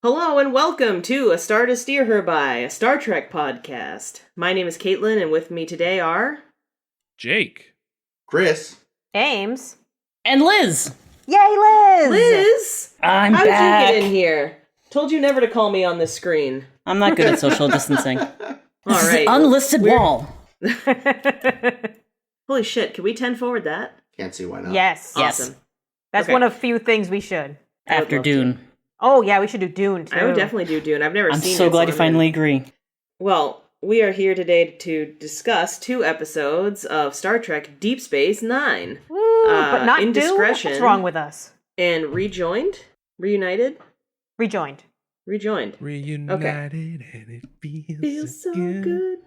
Hello and welcome to A Star to Steer Her By, a Star Trek podcast. My name is Caitlin, and with me today are... Jake. Chris. Ames. And Liz! Yay, Liz! Liz! I'm How back! did you get in here? Told you never to call me on this screen. I'm not good at social distancing. This is Alright. an unlisted wall. Holy shit, can we 10 forward that? Can't see why not. Yes. Awesome. That's Okay. one of few things we should. After love Dune. Oh, yeah, we should do Dune, too. I would definitely do Dune. I've never I'm seen it. so glad you I'm finally agree. Well, we are here today to discuss 2 episodes of Star Trek Deep Space Nine. Woo, but not Dune? Indiscretion. What's wrong with us? And Rejoined? Reunited? Rejoined. Rejoined. Reunited and it Feels so good.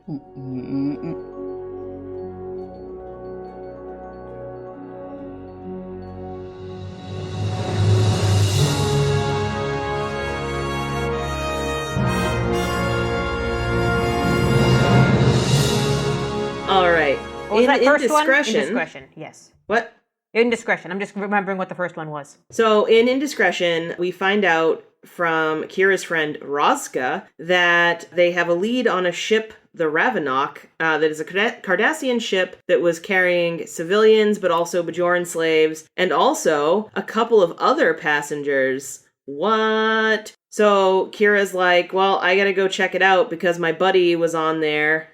All right. What was that first one? Indiscretion. Indiscretion, yes. What? Indiscretion. I'm just remembering what the first one was. So in Indiscretion, we find out from Kira's friend Rosca that they have a lead on a ship, the Ravenok, that is a Cardassian ship that was carrying civilians, but also Bajoran slaves, and also a couple of other passengers. What? So Kira's like, well, I gotta go check it out because my buddy was on there.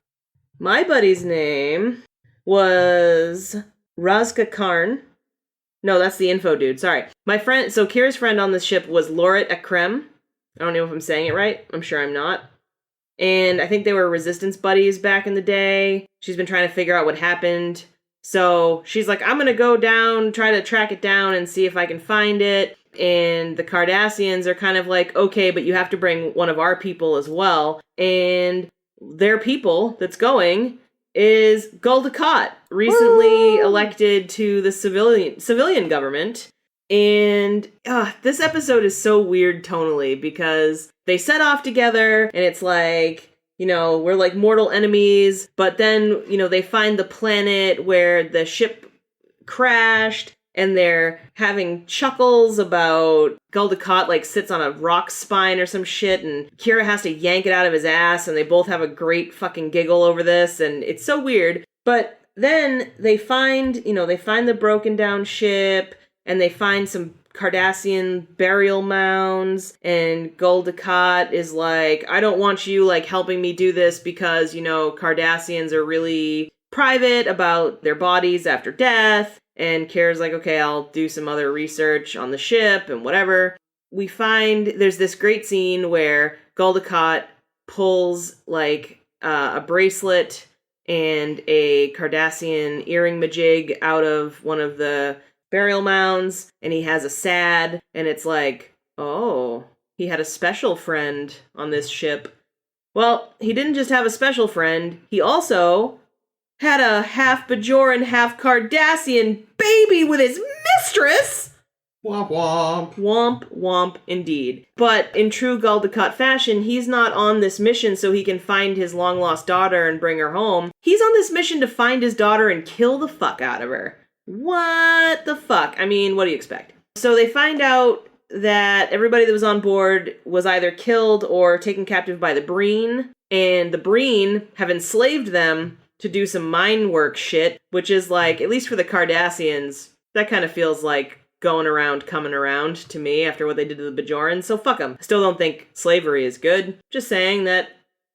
My buddy's name was Razka Karn. No, that's the info dude. Sorry. My friend, so Kira's friend on this ship was Lorit Akrem. I don't know if I'm saying it right. I'm sure I'm not. And I think they were resistance buddies back in the day. She's been trying to figure out what happened. So she's like, I'm going to go down, try to track it down and see if I can find it. And the Cardassians are kind of like, okay, but you have to bring one of our people as well. And their people that's going is Gul Dukat, recently elected to the civilian government. And this episode is so weird tonally because they set off together and it's like, we're like mortal enemies. But then, they find the planet where the ship crashed and they're having chuckles about Gul Dukat like sits on a rock spine or some shit and Kira has to yank it out of his ass and they both have a great fucking giggle over this and it's so weird. But then they find the broken down ship and they find some Cardassian burial mounds and Gul Dukat is like, I don't want you like helping me do this because, Cardassians are really private about their bodies after death. And Kira's like, okay, I'll do some other research on the ship and whatever. We find there's this great scene where Gul Dukat pulls like a bracelet and a Cardassian earring majig out of one of the burial mounds. And he has a sad. And it's like, oh, he had a special friend on this ship. Well, he didn't just have a special friend. He also had a half Bajoran, half Cardassian baby with his mistress! Womp womp. Womp womp indeed. But in true Gul Dukat fashion, he's not on this mission so he can find his long-lost daughter and bring her home. He's on this mission to find his daughter and kill the fuck out of her. What the fuck? I mean, what do you expect? So they find out that everybody that was on board was either killed or taken captive by the Breen, and the Breen have enslaved them to do some mine work shit, which is like, at least for the Cardassians, that kind of feels like going around, coming around to me after what they did to the Bajorans, so fuck them. Still don't think slavery is good. Just saying that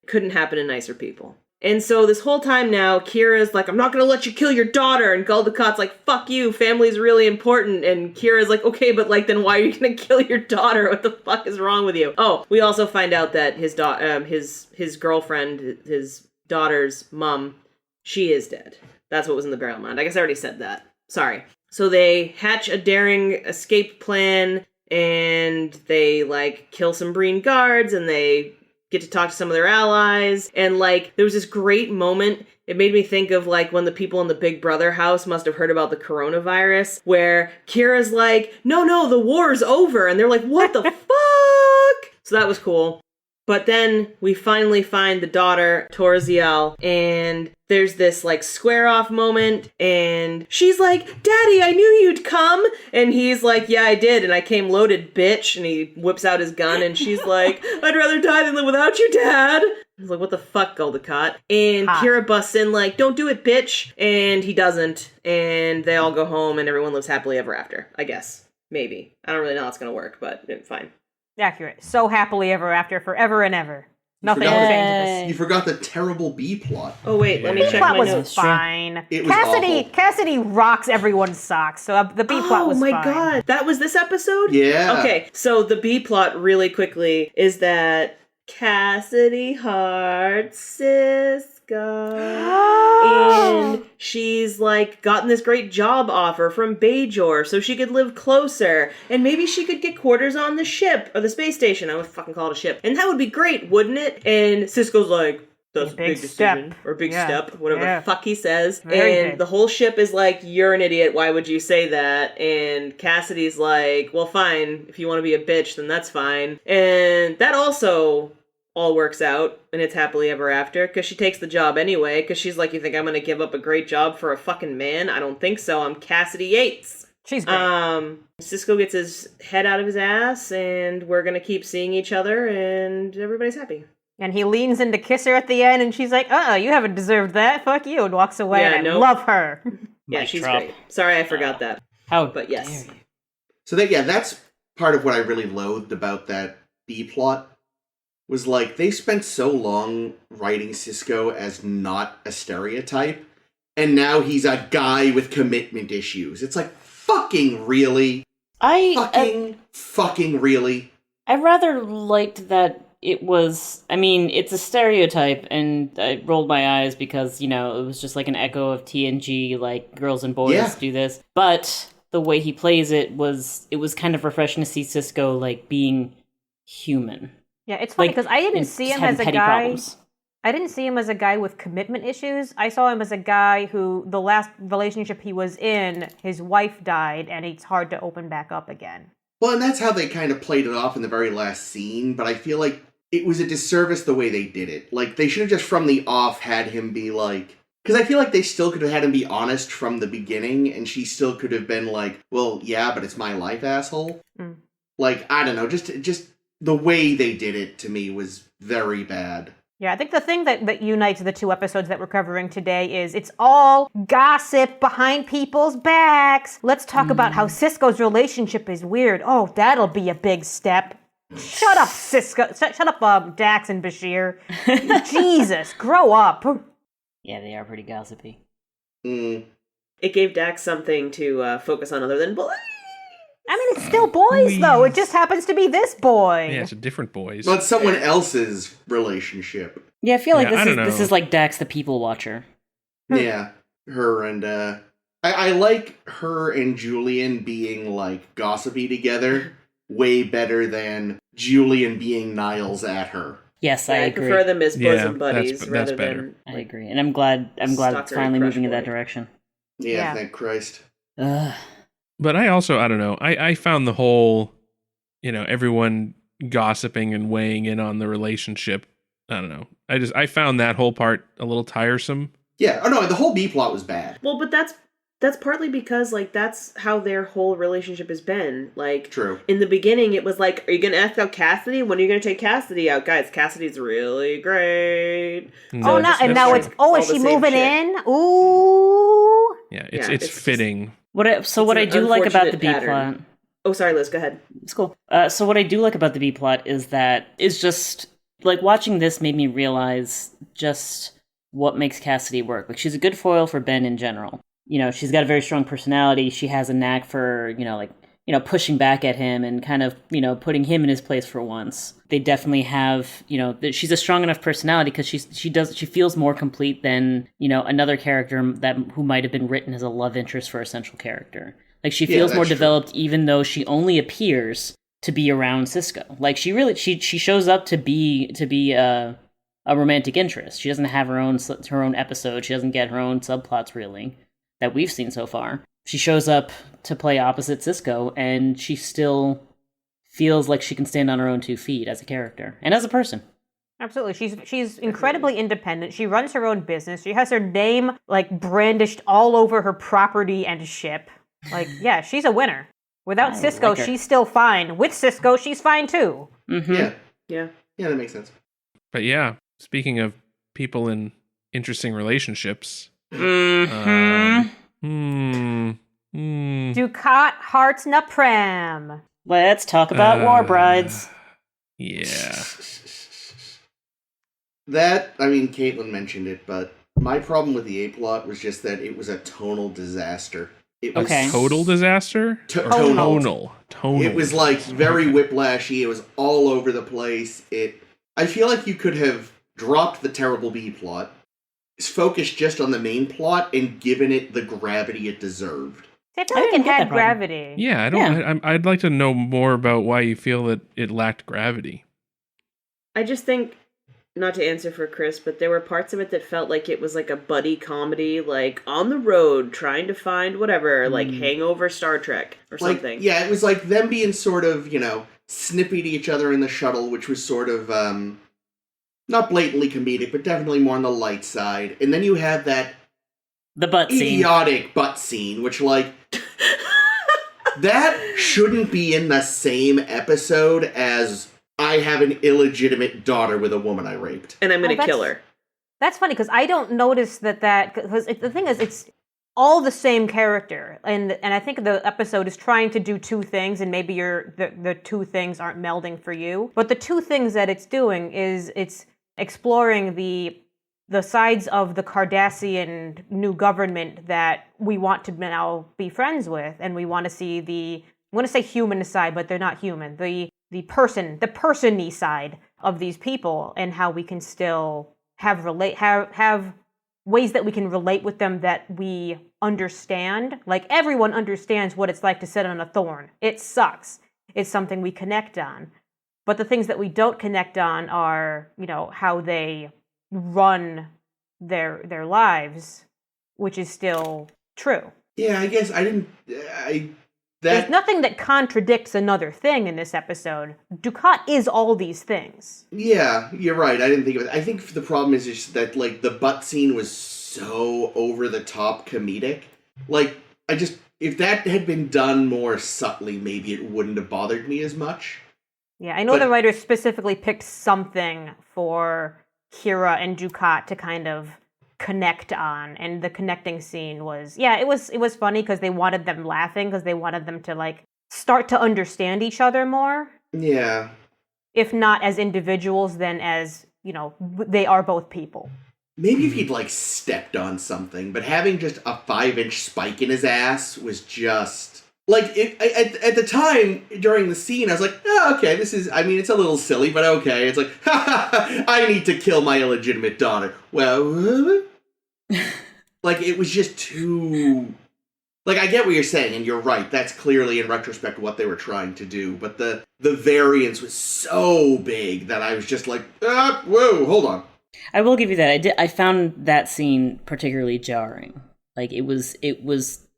couldn't happen to nicer people. And so this whole time now, Kira's like, I'm not gonna let you kill your daughter, and Gul Dukat's like, fuck you, family's really important, and Kira's like, okay, but like, then why are you gonna kill your daughter? What the fuck is wrong with you? Oh, we also find out that his girlfriend, his daughter's mom, she is dead. That's what was in the burial mound. I guess I already said that. Sorry. So they hatch a daring escape plan, and they, like, kill some Breen guards, and they get to talk to some of their allies. And, like, there was this great moment. It made me think of, like, when the people in the Big Brother house must have heard about the coronavirus, where Kira's like, no, the war's over. And they're like, what the fuck? So that was cool. But then we finally find the daughter, Torziel, and there's this like square off moment, and she's like, Daddy, I knew you'd come. And he's like, yeah, I did, and I came loaded, bitch. And he whips out his gun, and she's like, I'd rather die than live without you, Dad. I was like, what the fuck, Dukat? And Kira busts in like, don't do it, bitch. And he doesn't, and they all go home, and everyone lives happily ever after, I guess. Maybe. I don't really know how it's gonna work, but fine. Accurate. So happily ever after, forever and ever. Nothing will change this. You forgot the terrible B plot. Oh wait, let me check plot my was notes. fine. It was awful. Cassidy rocks everyone's socks, so the B plot was fine. Oh my god, that was this episode? Yeah. Okay, so the B plot really quickly is that Cassidy hearts Cisco. And she's like gotten this great job offer from Bajor so she could live closer. And maybe she could get quarters on the ship or the space station. I would fucking call it a ship. And that would be great, wouldn't it? And Cisco's like, that's a big decision. Step. Or big step, whatever the fuck he says. Very and big. the whole ship is like, you're an idiot. Why would you say that? And Cassidy's like, well, fine. If you want to be a bitch, then that's fine. And that also all works out, and it's happily ever after, because she takes the job anyway, because she's like, you think I'm going to give up a great job for a fucking man? I don't think so. I'm Cassidy Yates. She's great. Cisco gets his head out of his ass, and we're going to keep seeing each other, and everybody's happy. And he leans in to kiss her at the end, and she's like, you haven't deserved that. Fuck you, and walks away, and I love her. Yeah, Mic she's drop. great. Sorry, I forgot that. But yes. dare you. So that's part of what I really loathed about that B plot. Was like, they spent so long writing Cisco as not a stereotype, and now he's a guy with commitment issues. It's like, fucking really? Fucking really? I rather liked that it was, I mean, it's a stereotype, and I rolled my eyes because, it was just like an echo of TNG, like, girls and boys do this. But the way he plays it was kind of refreshing to see Cisco, like, being human. Yeah, it's funny because I didn't see him as a guy. Problems. I didn't see him as a guy with commitment issues. I saw him as a guy who, the last relationship he was in, his wife died, and it's hard to open back up again. Well, and that's how they kind of played it off in the very last scene, but I feel like it was a disservice the way they did it. Like, they should have just from the off had him be like... Because I feel like they still could have had him be honest from the beginning, and she still could have been like, well, yeah, but it's my life, asshole. Mm. Like, I don't know, just the way they did it, to me, was very bad. Yeah, I think the thing that unites the two episodes that we're covering today is it's all gossip behind people's backs. Let's talk about how Cisco's relationship is weird. Oh, that'll be a big step. Shut up, Cisco. Shut up, Dax and Bashir. Jesus, grow up. Yeah, they are pretty gossipy. Mm. It gave Dax something to focus on other than bullying. I mean, it's still boys, though. It just happens to be this boy. Yeah, it's a different boys. But someone else's relationship. Yeah, I feel like I don't this is like Dax the people watcher. Yeah, her and, I like her and Julian being, like, gossipy together way better than Julian being Niles at her. Yes, I agree. I prefer them as bosom Yeah, buddies that's rather better. than... I agree. And I'm glad it's Stalker finally crush moving in that boy. direction. Yeah, thank Christ. Ugh. But I also, I don't know, I found the whole, everyone gossiping and weighing in on the relationship, I don't know. I found that whole part a little tiresome. Yeah, oh no, the whole B plot was bad. Well, but that's partly because, like, that's how their whole relationship has been. Like, True. In the beginning, it was like, are you going to ask out Cassidy? When are you going to take Cassidy out? Guys, Cassidy's really great. No, now it's, is all she the same moving shit. in? Ooh. Yeah, Yeah, it's it's fitting. What I an do like about the unfortunate B pattern. plot... Oh, sorry, Liz, go ahead. It's cool. So what I do like about the B plot is that it's just like watching this made me realize just what makes Cassidy work. Like, she's a good foil for Ben in general. She's got a very strong personality. She has a knack for, pushing back at him and kind of, putting him in his place for once. They definitely have, she's a strong enough personality because she feels more complete than, another character who might have been written as a love interest for a central character. Like, she feels more developed even though she only appears to be around Cisco. Like, she shows up to be a romantic interest. She doesn't have her own episode. She doesn't get her own subplots really that we've seen so far. She shows up to play opposite Cisco, and she still feels like she can stand on her own 2 feet as a character and as a person. Absolutely. She's incredibly independent. She runs her own business. She has her name, like, brandished all over her property and ship. Like, yeah, she's a winner. Without Cisco, like her. she's still fine. With Cisco, she's fine too. Mm-hmm. Yeah, that makes sense. But yeah, speaking of people in interesting relationships. Mm-hmm. Dukat Hearts na Pram. Let's talk about War Brides. Yeah. Caitlin mentioned it, but my problem with the A-plot was just that it was a tonal disaster. It was Okay. Total disaster? Or Tonal. Tonal. It was like very whiplashy. It was all over the place. I feel like you could have dropped the terrible B plot, focused just on the main plot, and given it the gravity it deserved. I feel I like didn't it get had that problem. gravity. Yeah, I don't. I'd like to know more about why you feel that it lacked gravity. I just think, not to answer for Chris, but there were parts of it that felt like it was like a buddy comedy, like on the road trying to find whatever, like Hangover Star Trek or something. Yeah, it was like them being sort of, snippy to each other in the shuttle, which was sort of, not blatantly comedic, but definitely more on the light side. And then you have that The butt scene. idiotic butt scene, which, like, that shouldn't be in the same episode as I have an illegitimate daughter with a woman I raped. And I'm going to Oh, kill her. That's funny because I don't notice that because the thing is it's all the same character, and I think the episode is trying to do 2 things, and maybe the 2 things aren't melding for you. But the 2 things that it's doing is it's exploring the sides of the Cardassian new government that we want to now be friends with, and we want to see I want to say human side, but they're not human. The person-y side of these people, and how we can still have ways that we can relate with them that we understand. Like, everyone understands what it's like to sit on a thorn. It sucks. It's something we connect on. But the things that we don't connect on are, how they run their lives, which is still true. Yeah, I guess I didn't... There's nothing that contradicts another thing in this episode. Dukat is all these things. Yeah, you're right. I didn't think of it. I think the problem is just that, like, the butt scene was so over-the-top comedic. Like, if that had been done more subtly, maybe it wouldn't have bothered me as much. Yeah, I know the writer specifically picked something for Kira and Dukat to kind of connect on, and the connecting scene was it was funny because they wanted them laughing, because they wanted them to, like, start to understand each other more, Yeah. if not as individuals, then as they are both people. Maybe if he'd, like, stepped on something, but having just a 5-inch spike in his ass was just... Like, at the time, during the scene, I was like, oh, okay, this is... I mean, it's a little silly, but okay. It's like, I need to kill my illegitimate daughter. Well... Like, it was just too... Like, I get what you're saying, and you're right. That's clearly, in retrospect, what they were trying to do. But the variance was so big that I was just like, whoa, hold on. I will give you that. I found that scene particularly jarring. Like, it was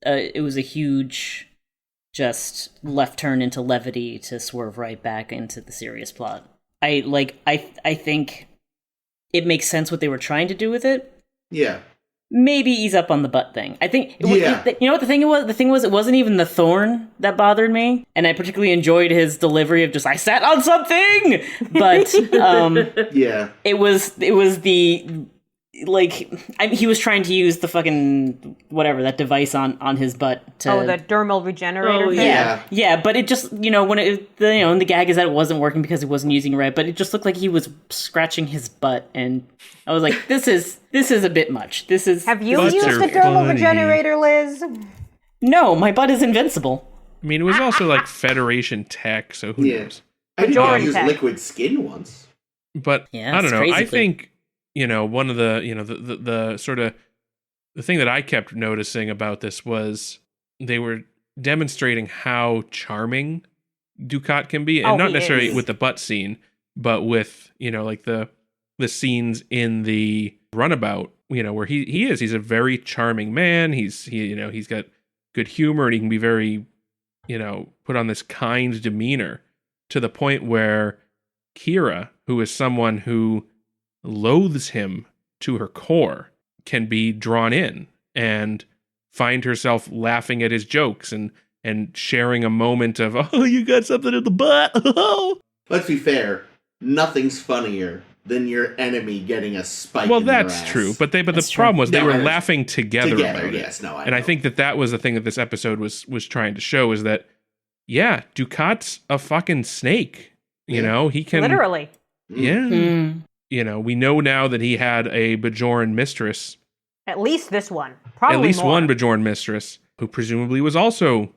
a huge just left turn into levity to swerve right back into the serious plot. I think it makes sense what they were trying to do with it. Yeah. Maybe ease up on the butt thing. I think, Yeah. you know what the thing was? The thing was, it wasn't even the thorn that bothered me, and I particularly enjoyed his delivery of just, I sat on something! But, Yeah. it was the, like, he was trying to use the fucking, whatever, that device on his butt to... the dermal regenerator thing? Yeah. Yeah, but it just, when and the gag is that it wasn't working because he wasn't using it right, but it just looked like he was scratching his butt, and I was like, this is a bit much. Have you Butts used are the dermal funny. regenerator, Liz? No, my butt is invincible. I mean, it was also like Federation tech, so who Yeah. knows? I did Bajoran use tech. liquid skin once. But Yeah, I don't it's know. crazy I clear. think, one of the, the sort of the thing that I kept noticing about this was they were demonstrating how charming Dukat can be, and Oh, not he necessarily is. with the butt scene, but with, like the scenes in the runabout, where he's a very charming man. He's got good humor, and he can be very, put on this kind demeanor. to the point where Kira, who is someone who loathes him to her core, can be drawn in and find herself laughing at his jokes and sharing a moment of, oh, you got something in the butt. Let's be fair. Nothing's funnier than your enemy getting a spike. Well, in their that's ass. true. But the That's problem was they No, were I understand. laughing together about Yes, it. no, And I think that was the thing that this episode was trying to show is that, yeah, Dukat's a fucking snake. You Yeah. know, he can Literally. Yeah. Hmm. You know, we know now that he had a Bajoran mistress, At least this one. Probably at least more. one Bajoran mistress, who presumably was also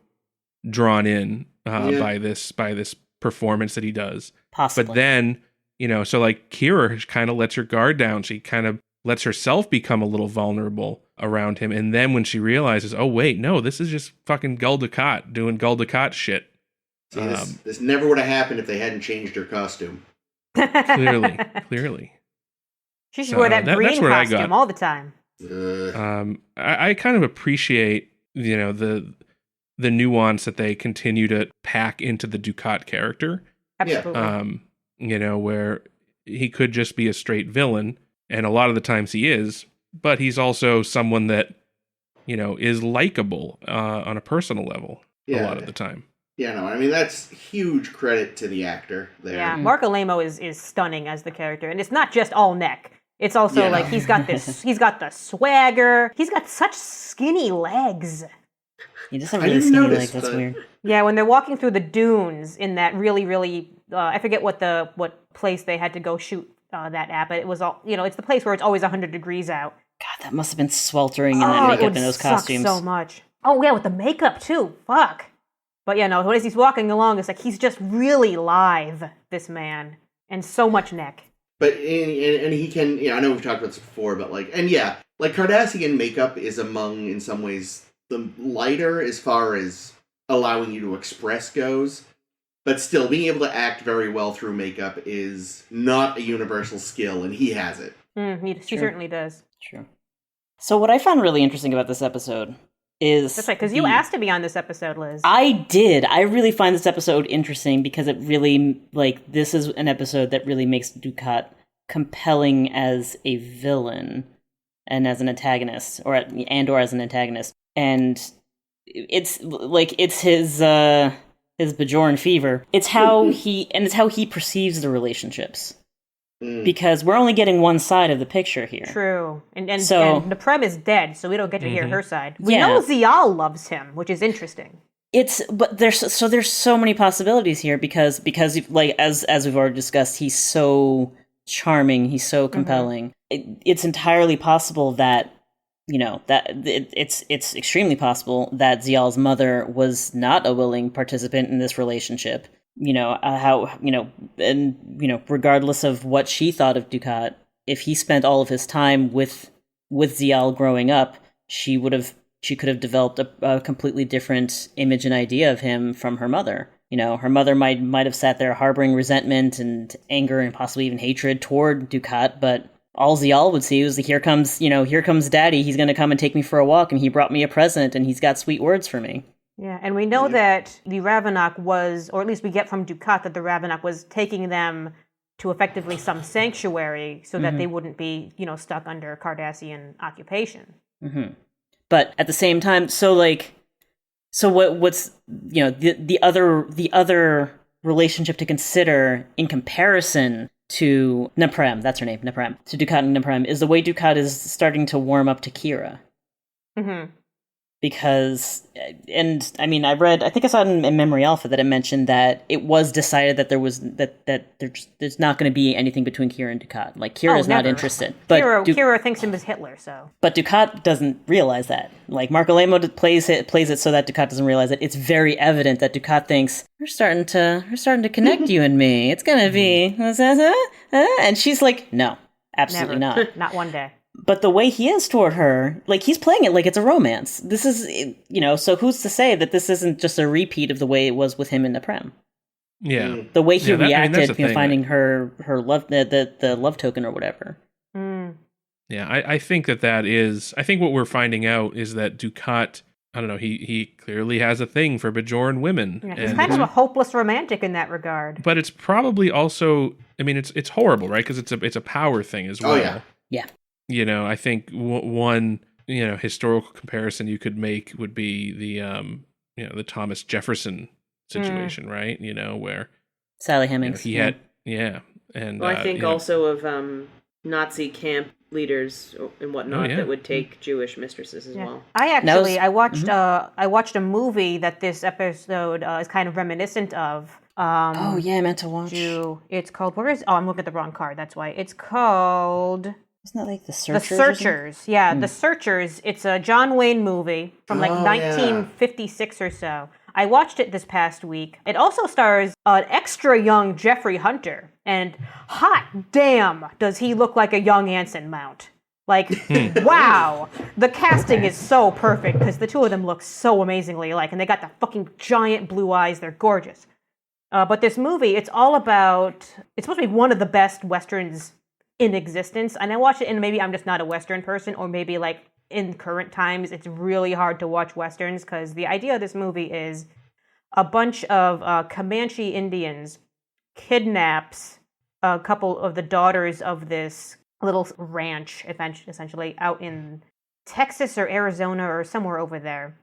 drawn in Yeah. by this performance that he does. Possibly. But then, you know, so like Kira kind of lets her guard down. She kind of lets herself become a little vulnerable around him. And then when she realizes, oh, wait, no, this is just fucking Gul Dukat doing Gul Dukat shit. See, this never would have happened if they hadn't changed her costume. Clearly. She should So, wear that that's green what I costume got. all the time. I kind of appreciate, you know, the nuance that they continue to pack into the Dukat character. Absolutely. You know, where he could just be a straight villain, and a lot of the times he is, but he's also someone that, you know, is likable on a personal level a lot of the time. Yeah, no, I mean, that's huge credit to the actor there. Yeah, Mark Alemo is stunning as the character, and it's not just all neck. It's also Yeah. like he's got the swagger. He's got such skinny legs. You just have I really didn't skinny notice, legs. That's but- weird. Yeah, when they're walking through the dunes in that really I forget what place they had to go shoot that at, but it was all, you know, it's the place where it's always 100 degrees out. God, that must have been sweltering in that Oh, it makeup would and those suck costumes. so much. Oh yeah, with the makeup too. Fuck. But yeah, no. As he's walking along, it's like he's just really live. This man, and so much neck. But, and he can, I know we've talked about this before, but like Cardassian makeup is among, in some ways, the lighter as far as allowing you to express goes. But still, being able to act very well through makeup is not a universal skill, and he has it. He certainly does. True. So what I found really interesting about this episode is... That's right, because you asked to be on this episode, Liz. I did. I really find this episode interesting because it really, like, this is an episode that really makes Dukat compelling as a villain and as an antagonist, or as an antagonist. And it's, like, it's his Bajoran fever. It's how he perceives the relationships. Because we're only getting one side of the picture here. True. And So- and Naprem is dead, so we don't get to hear her side. We Yeah. know Zial loves him, which is interesting. But there's so many possibilities here because like as we've already discussed, he's so charming, he's so compelling. It's entirely possible that, you know, that it's extremely possible that Zial's mother was not a willing participant in this relationship. You know, regardless of what she thought of Dukat, if he spent all of his time with Zial growing up, she could have developed a completely different image and idea of him from her mother. You know, her mother might have sat there harboring resentment and anger and possibly even hatred toward Dukat, but all Zial would see was, like, here comes Daddy, he's going to come and take me for a walk, and he brought me a present, and he's got sweet words for me. Yeah, and we know that the Ravenok was, or at least we get from Dukat that the Ravenok was taking them to effectively some sanctuary so that they wouldn't be, you know, stuck under Cardassian occupation. Mm-hmm. But at the same time, what's, you know, the other relationship to consider in comparison to Naprem, that's her name, Naprem, to Dukat and Naprem, is the way Dukat is starting to warm up to Kira. Mm-hmm. Because, and I mean, I think I saw it in Memory Alpha that it mentioned that it was decided that there's not going to be anything between Kira and Dukat. Like, Kira's not never. interested. But Kira thinks him as Hitler, so. But Dukat doesn't realize that. Like, Mark Alemo plays it so that Dukat doesn't realize it. It's very evident that Dukat thinks, we're starting to connect you and me. It's going to be, and she's like, no, absolutely Never. not. Not one day. But the way he is toward her, like, he's playing it like it's a romance. This is, you know, so who's to say that this isn't just a repeat of the way it was with him in Naprem? Yeah. The way he that's reacted, the thing, finding her love, the love token or whatever. Yeah, I think I think what we're finding out is that Dukat I don't know, he clearly has a thing for Bajoran women. Yeah, he's and- kind of a hopeless romantic in that regard. But it's probably also, I mean, it's horrible, right? Because it's a power thing as well. Oh, yeah. Yeah. You know, I think one, you know, historical comparison you could make would be the Thomas Jefferson situation, right? You know, where Sally you know, Hemings. he had, yeah. And Well, I think you know, also of Nazi camp leaders and whatnot yeah. that would take Jewish mistresses as well. I actually That I watched a movie that this episode is kind of reminiscent of. Oh, yeah, I meant to watch. It's called I'm looking at the wrong card. That's why it's called Isn't that like The Searchers? The Searchers. Yeah, The Searchers. It's a John Wayne movie from like Oh, 1956 or so. I watched it this past week. It also stars an extra young Jeffrey Hunter, and hot damn, does he look like a young Anson Mount. Like, wow. The casting is so perfect because the two of them look so amazingly alike, and they got the fucking giant blue eyes. They're gorgeous. But this movie, it's supposed to be one of the best Westerns in existence. And I watched it, and maybe I'm just not a Western person, or maybe like in current times, it's really hard to watch Westerns because the idea of this movie is a bunch of Comanche Indians kidnaps a couple of the daughters of this little ranch, essentially, out in Texas or Arizona or somewhere over there.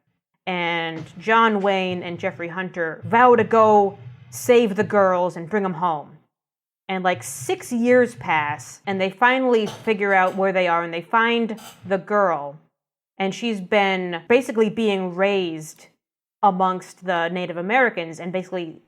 And John Wayne and Jeffrey Hunter vow to go save the girls and bring them home. And like 6 years pass, and they finally figure out where they are, and they find the girl. And she's been basically being raised amongst the Native Americans, and basically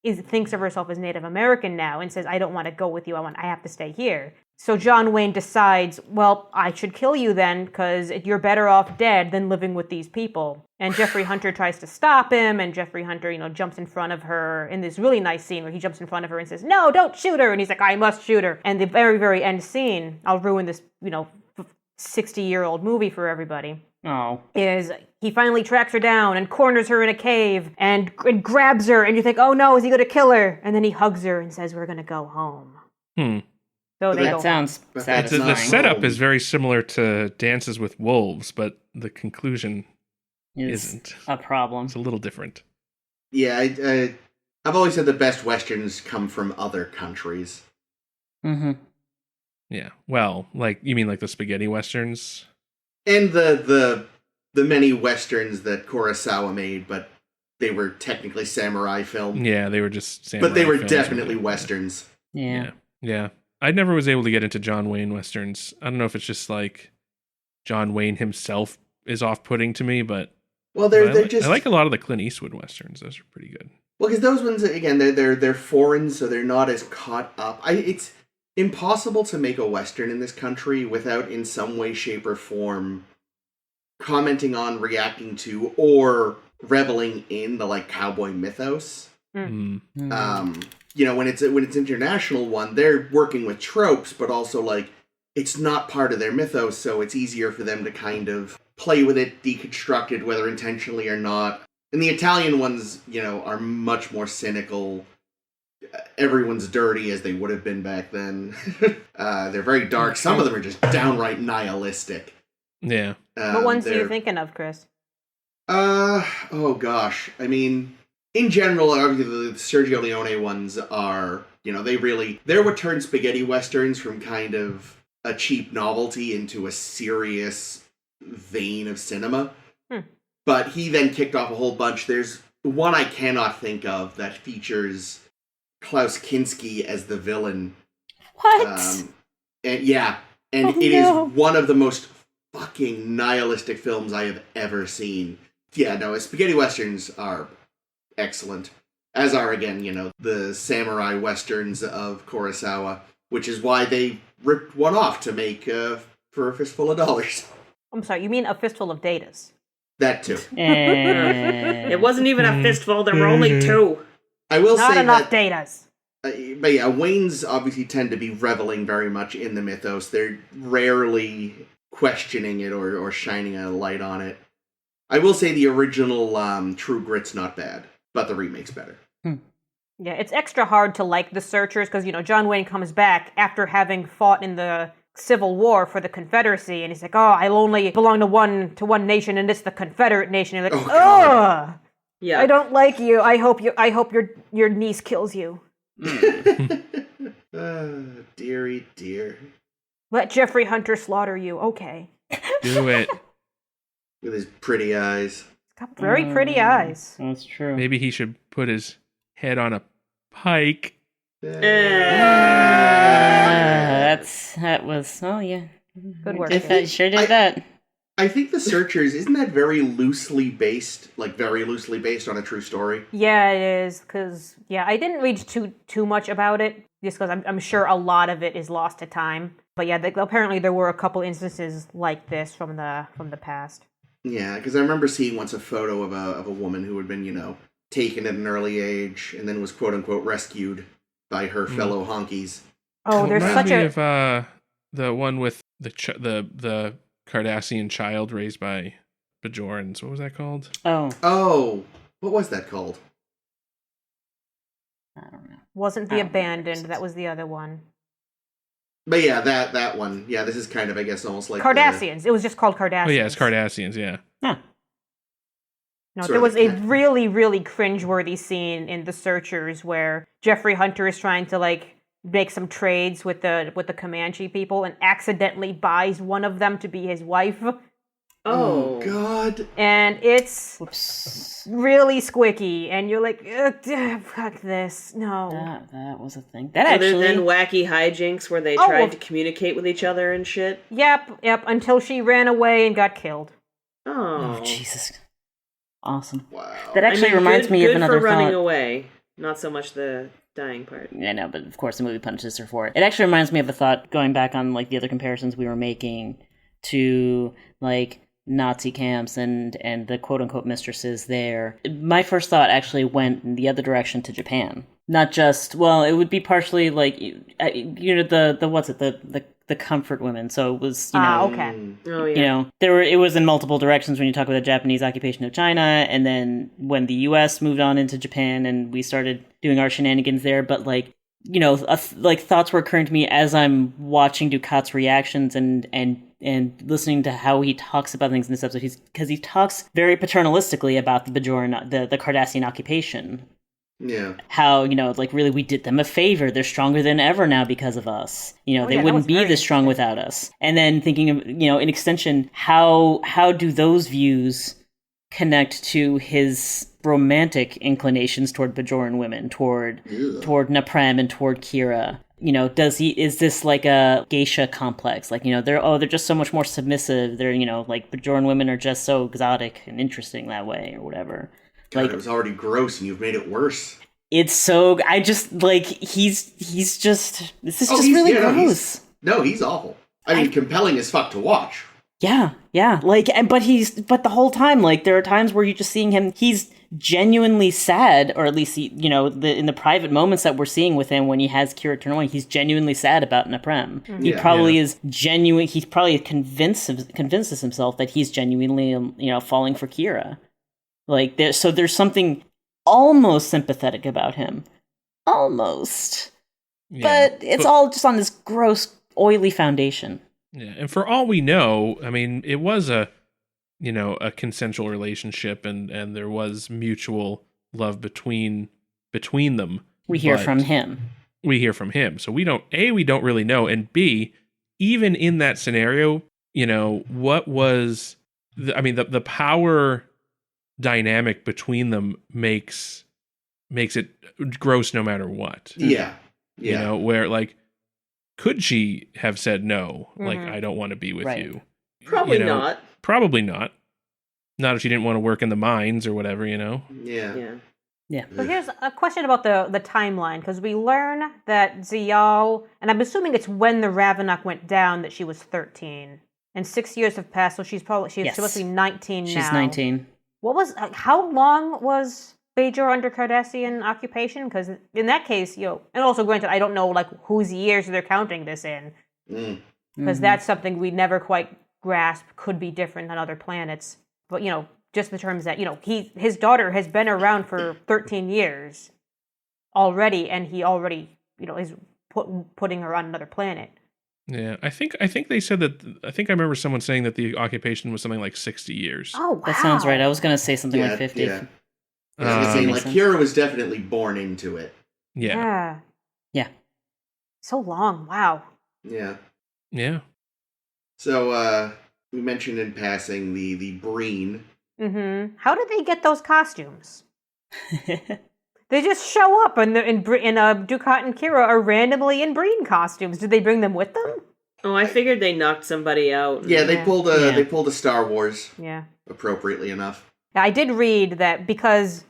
thinks of herself as Native American now, and says, I don't want to go with you, I have to stay here. So John Wayne decides, well, I should kill you then, because you're better off dead than living with these people. And Jeffrey Hunter tries to stop him, and Jeffrey Hunter, jumps in front of her in this really nice scene where he jumps in front of her and says, no, don't shoot her. And he's like, I must shoot her. And the very, very end scene, I'll ruin this, 60-year-old movie for everybody, Oh. is he finally tracks her down and corners her in a cave and grabs her, and you think, oh no, is he going to kill her? And then he hugs her and says, we're going to go home. So they go That home. sounds But the satisfying. not- setup is very similar to Dances with Wolves, but the conclusion isn't. a problem. It's a little different. Yeah, I've always said the best westerns come from other countries. Mm-hmm. Yeah. Well, like, you mean like the spaghetti westerns? And the many westerns that Kurosawa made, but they were technically samurai film. Yeah, they were just samurai But they were films. definitely westerns. Yeah. Yeah. I never was able to get into John Wayne westerns. I don't know if it's just like John Wayne himself is off-putting to me, but Well, I they're just I like a lot of the Clint Eastwood westerns. Those are pretty good. well, because those ones again they're foreign, so they're not as caught up. It's impossible to make a western in this country without, in some way, shape, or form, commenting on, reacting to, or reveling in the like cowboy mythos. Mm. When it's international one, they're working with tropes, but also like it's not part of their mythos, so it's easier for them to kind of play with it, deconstruct it, whether intentionally or not. And the Italian ones, are much more cynical. Everyone's dirty, as they would have been back then. They're very dark. Some of them are just downright nihilistic. Yeah. What ones are you thinking of, Chris? Oh gosh. I mean, in general, obviously the Sergio Leone ones are, they're what turned spaghetti westerns from kind of a cheap novelty into a serious vein of cinema. But he then kicked off a whole bunch. There's one I cannot think of that features Klaus Kinski as the villain. What? It is one of the most fucking nihilistic films I have ever seen. Yeah, no, spaghetti westerns are excellent. As are, again, the samurai westerns of Kurosawa, which is why they ripped one off to make For a Fistful of Dollars. I'm sorry, you mean A Fistful of Datas? That too. It wasn't even a fistful, there were only two. I will Not say enough that, datas. but yeah, Waynes obviously tend to be reveling very much in the mythos. They're rarely questioning it or shining a light on it. I will say the original True Grit's not bad, but the remake's better. Yeah, it's extra hard to like The Searchers because, John Wayne comes back after having fought in the civil war for the Confederacy, and he's like, "Oh, I only belong to one nation, and it's the Confederate nation." And you're like, "Ugh, Yeah. I don't like you. I hope your niece kills you. Dearie dear. Let Jeffrey Hunter slaughter you." Okay. Do it. With his pretty eyes. He's got very pretty eyes. That's true. Maybe he should put his head on a pike. That was, oh yeah. Good work. I sure did that. I think The Searchers, isn't that very loosely based on a true story? Yeah, it is, because, I didn't read too much about it, just because I'm sure a lot of it is lost to time. But yeah, apparently there were a couple instances like this from the past. Yeah, because I remember seeing once a photo of a woman who had been, taken at an early age and then was quote-unquote rescued by her fellow honkies. Oh, there's Reminds such me a... of the one with the Cardassian child raised by Bajorans. What was that called? Oh, what was that called? I don't know. Wasn't the Abandoned, that was the other one. But yeah, that one. Yeah, this is kind of, I guess, almost like Cardassians. It was just called Cardassians. Oh yeah, it's Cardassians. Yeah. Huh. No, Sort there of was a a cat. really, really cringeworthy scene in The Searchers where Jeffrey Hunter is trying to, make some trades with the Comanche people and accidentally buys one of them to be his wife. Oh, God. And it's Whoops. really squicky, and you're like, "Ugh, fuck this, no." That was a thing. That Other actually... than wacky hijinks where they Oh, tried well- to communicate with each other and shit. Yep, until she ran away and got killed. Oh. Oh, Jesus. Awesome. Wow. That actually reminds me good of another for running thought. away. Not so much the dying part. I know, but of course the movie punishes her for it. It actually reminds me of a thought going back on the other comparisons we were making to Nazi camps and the quote-unquote mistresses there. My first thought actually went in the other direction to Japan. Not just, it would be partially the comfort women. So it was, Okay. Oh, yeah. it was in multiple directions when you talk about the Japanese occupation of China, and then when the U.S. moved on into Japan and we started doing our shenanigans there. But thoughts were occurring to me as I'm watching Dukat's reactions and listening to how he talks about things in this episode. Because he talks very paternalistically about the Bajoran, the Cardassian occupation. Yeah. How, really we did them a favor. They're stronger than ever now because of us. They that wouldn't was be very this strong without us. And then thinking of, in extension, how do those views connect to his romantic inclinations toward Bajoran women, toward Naprem and toward Kira? Is this like a geisha complex? They're just so much more submissive. They're, Bajoran women are just so exotic and interesting that way or whatever. God, it was already gross and you've made it worse. It's so, this is just really gross. He's awful. I mean, compelling as fuck to watch. Yeah. But the whole time, there are times where you're just seeing him, he's genuinely sad, or at least, in the private moments that we're seeing with him when he has Kira turn away, he's genuinely sad about Naprem. Mm-hmm. He probably is genuine, he probably convinces himself that he's genuinely, falling for Kira. There's something almost sympathetic about him. Almost. Yeah. But it's all just on this gross, oily foundation. Yeah, and for all we know, I mean, it was a consensual relationship, and there was mutual love between them. We hear from him. So we don't really know, and B, even in that scenario, what was the power dynamic between them makes it gross no matter what. Yeah. Where could she have said no? Mm-hmm. I don't want to be with you. Probably not. Probably not. Not if she didn't want to work in the mines or whatever, Yeah. Yeah. So here's a question about the timeline, because we learn that Ziyal, and I'm assuming it's when the Ravenok went down, that she was 13. And 6 years have passed, so she's supposed to be 19 now. She's 19. How long was Bajor under Cardassian occupation? Because in that case, and also granted, I don't know whose years they're counting this in, because that's something we never quite grasp. Could be different on other planets, but just in terms that his daughter has been around for 13 years already, and he already is putting her on another planet. Yeah, I think they said that. I think I remember someone saying that the occupation was something like 60 years. Oh, wow. That sounds right. I was going to say something like 50. Yeah. I was gonna say, makes like, sense. Kira was definitely born into it. Yeah. Yeah. So long. Wow. Yeah. Yeah. So, we mentioned in passing the Breen. Mm-hmm. How did they get those costumes? They just show up and Dukat and Kira are randomly in Breen costumes. Did they bring them with them? Oh, I figured they knocked somebody out. Yeah, they Yeah. pulled a Star Wars, Yeah. appropriately enough. I did read that because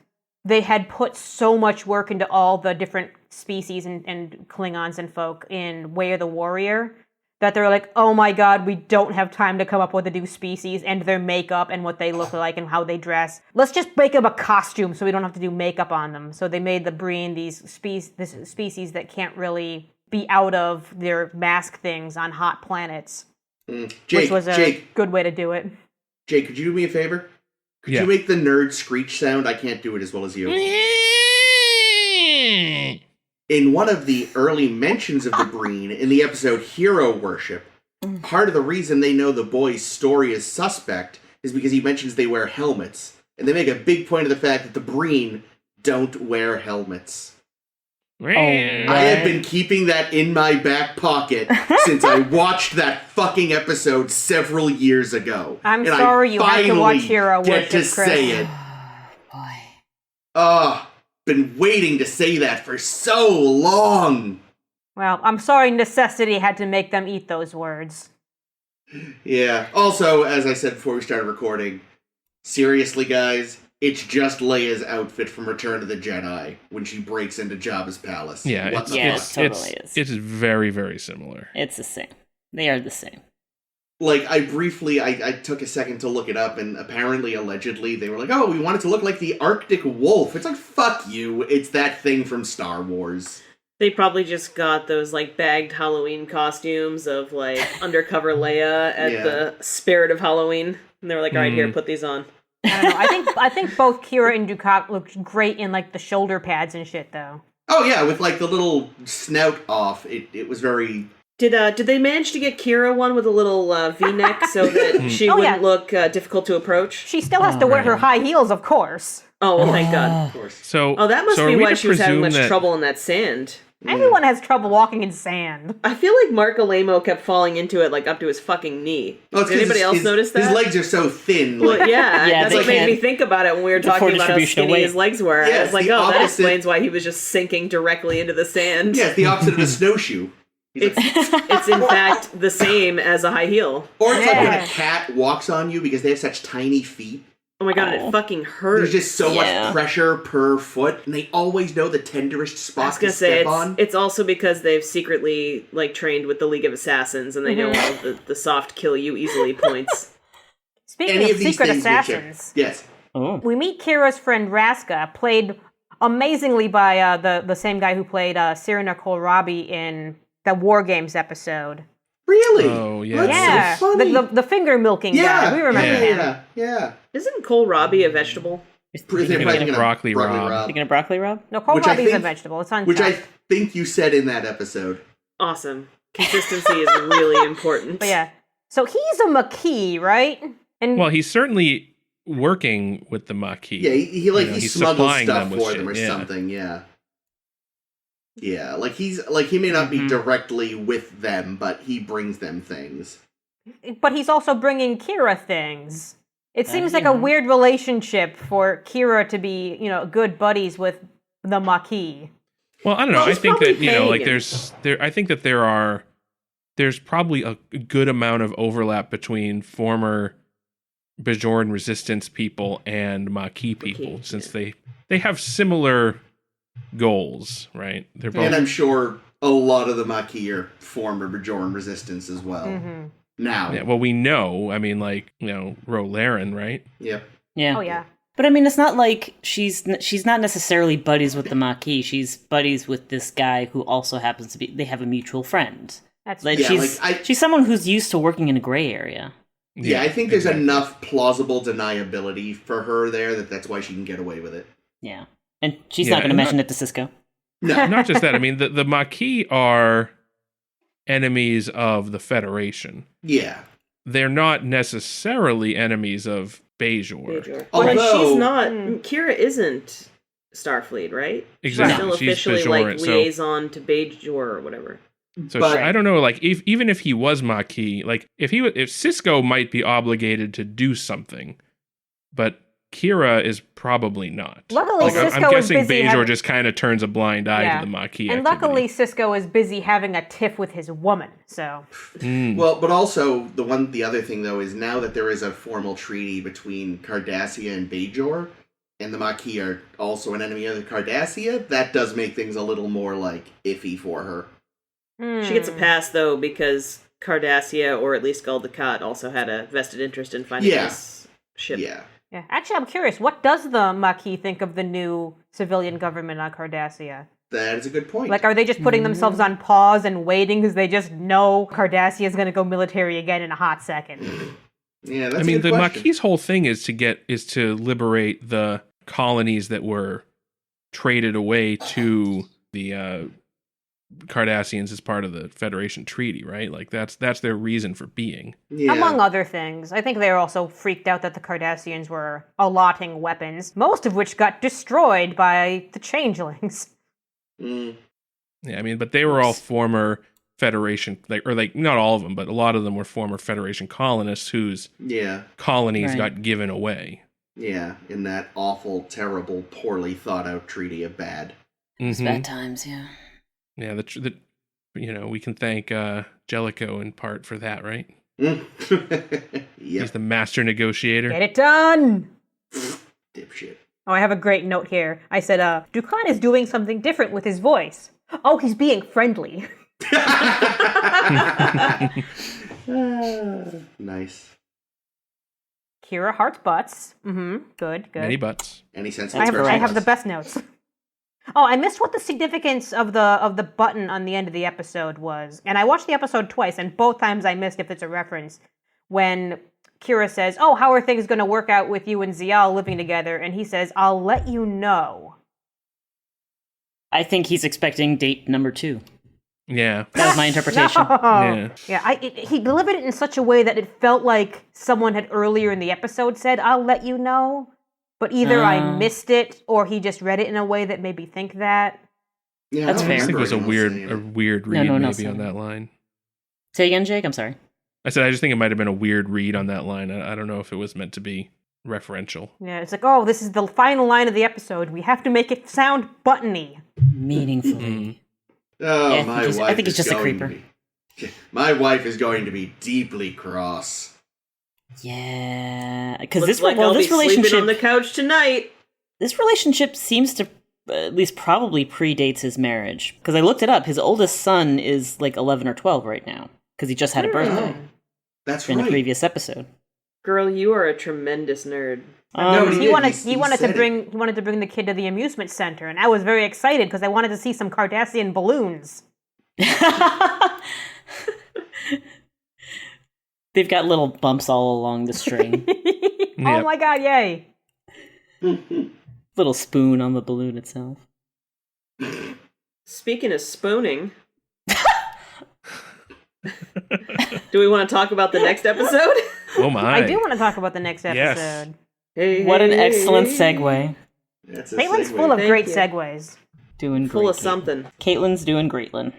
they had put so much work into all the different species and Klingons and folk in Way of the Warrior, that they're like, oh my god, we don't have time to come up with a new species and their makeup and what they look like and how they dress. Let's just make them a costume so we don't have to do makeup on them. So they made the Breen this species that can't really be out of their mask things on hot planets, Jake, which was a good way to do it. Jake, could you do me a favor? Could you make the nerd screech sound? I can't do it as well as you. In one of the early mentions of the Breen, in the episode Hero Worship, part of the reason they know the boy's story is suspect is because he mentions they wear helmets. And they make a big point of the fact that the Breen don't wear helmets. I have been keeping that in my back pocket since I watched that fucking episode several years ago. I'm sorry you had to watch Hero get Worship, to Chris. say it. Boy. Been waiting to say that for so long. Well, I'm sorry necessity had to make them eat those words. Yeah. Also, as I said before we started recording, seriously, guys, it's just Leia's outfit from Return of the Jedi when she breaks into Jabba's palace. Yeah, What the Yeah, fuck? it totally is. It's very, very similar. It's the same. They are the same. Like, I took a second to look it up, and apparently, allegedly, they were like, oh, we want it to look like the Arctic Wolf. It's like, fuck you. It's that thing from Star Wars. They probably just got those, like, bagged Halloween costumes of, like, undercover Leia at the Spirit of Halloween. And they were like, all right, here, put these on. I don't know. I think both Kira and Dukat looked great in, like, the shoulder pads and shit, though. Oh, yeah, with, like, the little snout off. It was very... Did they manage to get Kira one with a little V-neck so that she wouldn't look difficult to approach? She still has to wear her high heels, of course. Oh, well, thank God. Of course. So, Oh, that must be are we why to she was having presume much that- trouble in that sand. Everyone has trouble walking in sand. I feel like Mark Alamo kept falling into it, like, up to his fucking knee. Well, it's 'cause Did anybody else notice that? His legs are so thin. Well, Like, yeah, Yeah, that's they what made can't- me think about it when we were before talking about how distribution of skinny weight. his legs were. Yeah, I was it's like, the oh, that opposite- explains why he was just sinking directly into the sand. yeah, it's the opposite of a snowshoe. He's like, It's in fact the same as a high heel. or it's like when Yeah. a cat walks on you because they have such tiny feet. Oh my god, Oh. it fucking hurts. There's just so Yeah. much pressure per foot, and they always know the tenderest I was spot to gonna say step on. it's also because they've secretly like trained with the League of Assassins and they know all the soft kill you easily points. Speaking Any of of these secret things make sure- assassins, Yes. Oh. we meet Kira's friend Raska, played amazingly by the same guy who played Cyrano Kohlrabi in the War Games episode. Really? Oh, yeah. Yeah, so funny. the finger milking Yeah. guy. We remember Yeah. him. Yeah. Isn't kohlrabi a vegetable? They're Thinking probably of thinking broccoli of Rob. Thinking of broccoli, Rob? No, Which I Kohlrabi's a think- vegetable. It's on Which I top. think you said in that episode. Awesome. Consistency is really important. But yeah, so he's a Maquis, right? And Well, he's certainly working with the Maquis. Yeah, he like You know, he he's smuggles supplying stuff them with for them or shit, yeah. something. Yeah. Yeah, like he may not be directly with them, but he brings them things. but he's also bringing Kira things. It seems like yeah. a weird relationship for Kira to be, good buddies with the Maquis. Well, I don't know. Well, I he's think probably that, like paying I think that there's probably a good amount of overlap between former Bajoran resistance people and Maquis people, since they have similar goals, right? They're both And I'm sure a lot of the Maquis are former Bajoran resistance as well. Mm-hmm. Now. yeah, well, we know. I mean, like, Rolaren, right? Yep. Yeah. Oh yeah. But I mean, it's not like she's not necessarily buddies with the Maquis. She's buddies with this guy who also happens to be. They have a mutual friend. That's Like Yeah, she's she's someone who's used to working in a gray area. Yeah, I think there's exactly. enough plausible deniability for her there that's why she can get away with it. Yeah, and she's Yeah, not going to and mention it to Cisco. No. Not just that. I mean, the Maquis are enemies of the Federation. Yeah. They're not necessarily enemies of Bajor. Bajor. Although- But she's not. Kira isn't Starfleet, right? Exactly. She's still She's officially Bajoran, so- liaison to Bajor or whatever. So But- I don't know, like even if he was Maquis, like if Sisko might be obligated to do something, but Kira is probably not. Luckily, Like, Sisko I'm is guessing busy Bajor just kind of turns a blind eye Yeah. to the Maquis And activity. luckily, Sisko is busy having a tiff with his woman, so... Well, but also the other thing though is now that there is a formal treaty between Cardassia and Bajor, and the Maquis are also an enemy of the Cardassia, that does make things a little more like iffy for her. She gets a pass though because Cardassia, or at least Gul Dukat, also had a vested interest in finding this ship. Yeah. Yeah. Actually, I'm curious, what does the Maquis think of the new civilian government on Cardassia? That is a good point. Like, are they just putting themselves on pause and waiting because they just know Cardassia is going to go military again in a hot second? Yeah, that's I mean, a good the question. Maquis' whole thing is to liberate the colonies that were traded away to the Cardassians as part of the Federation treaty, right? Like that's their reason for being. Yeah. Among other things. I think they were also freaked out that the Cardassians were allotting weapons, most of which got destroyed by the changelings. Mm. Yeah, I mean, but they were all former Federation, like not all of them, but a lot of them were former Federation colonists whose Yeah. colonies Right. got given away. Yeah. In that awful, terrible, poorly thought out treaty of bad. It's Mhm. bad times, yeah. Yeah, the we can thank Jellicoe in part for that, right? Yep. He's the master negotiator. Get it done! Dipshit. Oh, I have a great note here. I said, Dukat is doing something different with his voice. Oh, he's being friendly. Nice. Kira hearts butts. Mm-hmm. Good. Many butts. Any sense? I have the best notes. Oh, I missed what the significance of the button on the end of the episode was. And I watched the episode twice, and both times I missed if it's a reference. When Kira says, oh, how are things going to work out with you and Zial living together? And he says, I'll let you know. I think he's expecting date number 2. Yeah. That was my interpretation. No. Yeah, he delivered it in such a way that it felt like someone had earlier in the episode said, I'll let you know. But either I missed it, or he just read it in a way that made me think that. Yeah, That's I don't fair. I think it was a remember anyone saying it. weird read no, maybe sorry. on that line. Say again, Jake? I'm sorry. I said I just think it might have been a weird read on that line. I don't know if it was meant to be referential. Yeah, it's like, oh, this is the final line of the episode. We have to make it sound buttony. Meaningfully. Oh, Yeah, my wife I think he's is just a going creeper. to be- my wife is going to be deeply cross. Yeah, because Looks this like I'll be sleeping relationship on the couch tonight. this relationship seems to at least probably predates his marriage. Because I looked it up. His oldest son is like 11 or 12 right now because he just had a birthday That's in a right. previous episode. Girl, you are a tremendous nerd. No, He did. wanted He to said bring the kid to the amusement center, and I was very excited because I wanted to see some Cardassian balloons. They've got little bumps all along the string. Oh Yep. my god, yay! Little spoon on the balloon itself. Speaking of spooning, do we want to talk about the next episode? Oh my. I do want to talk about the next Yes. episode. Hey, What an hey, excellent hey. segue. That's a Caitlin's segue. full of Thank great you. segues. Doing Full of great, Caitlin. something. Caitlin's doing Greatlin.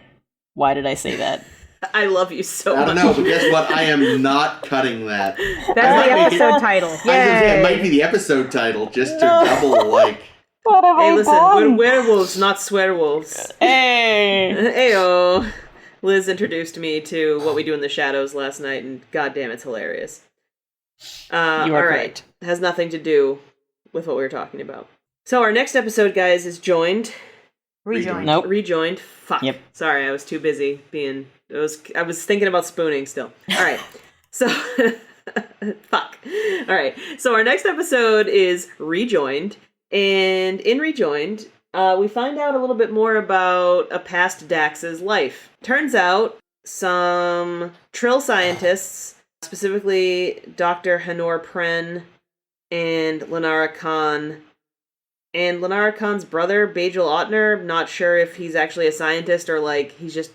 Why did I say that? I love you so I much. don't know, but guess what? I am not cutting that. That's I the might make it- episode title. I was gonna say, it might Yay! be the episode title just to double, like... What have Hey, I listen, done? we're werewolves, not swearwolves. Hey! Heyo. Liz introduced me to What We Do in the Shadows last night, and goddamn, it's hilarious. You are all right. correct. It has nothing to do with what we were talking about. So our next episode, guys, is Joined. Rejoined. Nope. Rejoined. Fuck. Yep. Sorry, I was too busy being... I was thinking about spooning still. All right. So... Fuck. All right. So our next episode is Rejoined. And in Rejoined, we find out a little bit more about a past Dax's life. Turns out some Trill scientists, specifically Dr. Hanor Pren and Lenara Khan, and Lenara Khan's brother, Bajal Otner, not sure if he's actually a scientist or like he's just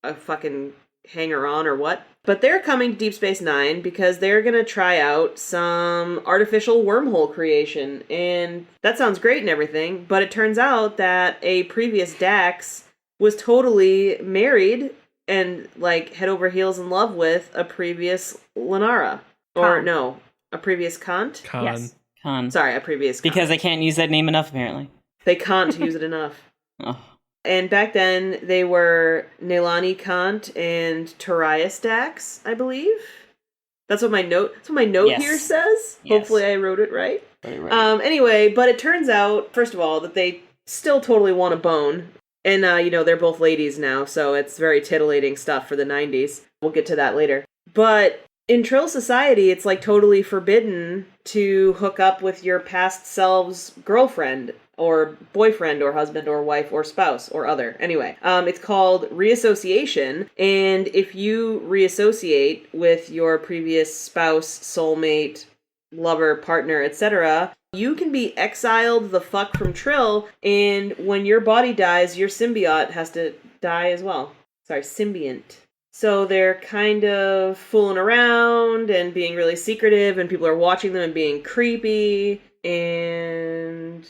a fucking hanger on or what. But they're coming to Deep Space Nine because they're going to try out some artificial wormhole creation. And that sounds great and everything, but it turns out that a previous Dax was totally married and, like, head over heels in love with a previous Lenara. Or, no, a previous Kant? Khan. Yes. Khan. Sorry, a previous Kant. Because they can't use that name enough, apparently. They can't use it enough. Oh. And back then, they were Neilani Kant and Tarius Dax, I believe. That's what my note. Yes. Here says. Yes. Hopefully, I wrote it right. Right. Anyway, but it turns out, first of all, that they still totally want a bone, and they're both ladies now, so it's very titillating stuff for the 90s. We'll get to that later. But in Trill society, it's like totally forbidden to hook up with your past self's girlfriend or boyfriend or husband or wife or spouse or other. Anyway, it's called reassociation, and if you reassociate with your previous spouse, soulmate, lover, partner, etc., you can be exiled the fuck from Trill, and when your body dies, your symbiote has to die as well. Sorry, symbiont. So they're kind of fooling around and being really secretive, and people are watching them and being creepy, and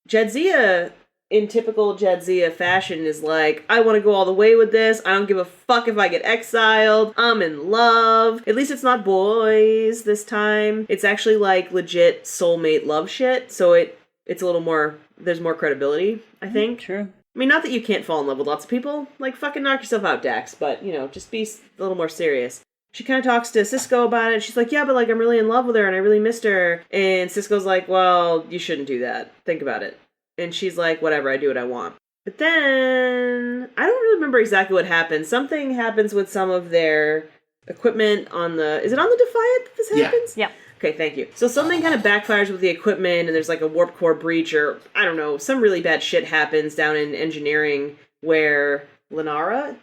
Jadzia, in typical Jadzia fashion, is like, I want to go all the way with this. I don't give a fuck if I get exiled. I'm in love. At least it's not boys this time. It's actually like legit soulmate love shit. So it's a little more, there's more credibility, I think. True. I mean, not that you can't fall in love with lots of people. Like, fucking knock yourself out, Dax. But, just be a little more serious. She kind of talks to Sisko about it. She's like, yeah, but, like, I'm really in love with her and I really missed her. And Sisko's like, well, you shouldn't do that. Think about it. And she's like, whatever, I do what I want. But then, I don't really remember exactly what happens. Something happens with some of their equipment on the... Is it on the Defiant that this happens? Yeah. Okay, thank you. So something kind of backfires with the equipment, and there's like a warp core breach, or I don't know, some really bad shit happens down in engineering where Lenara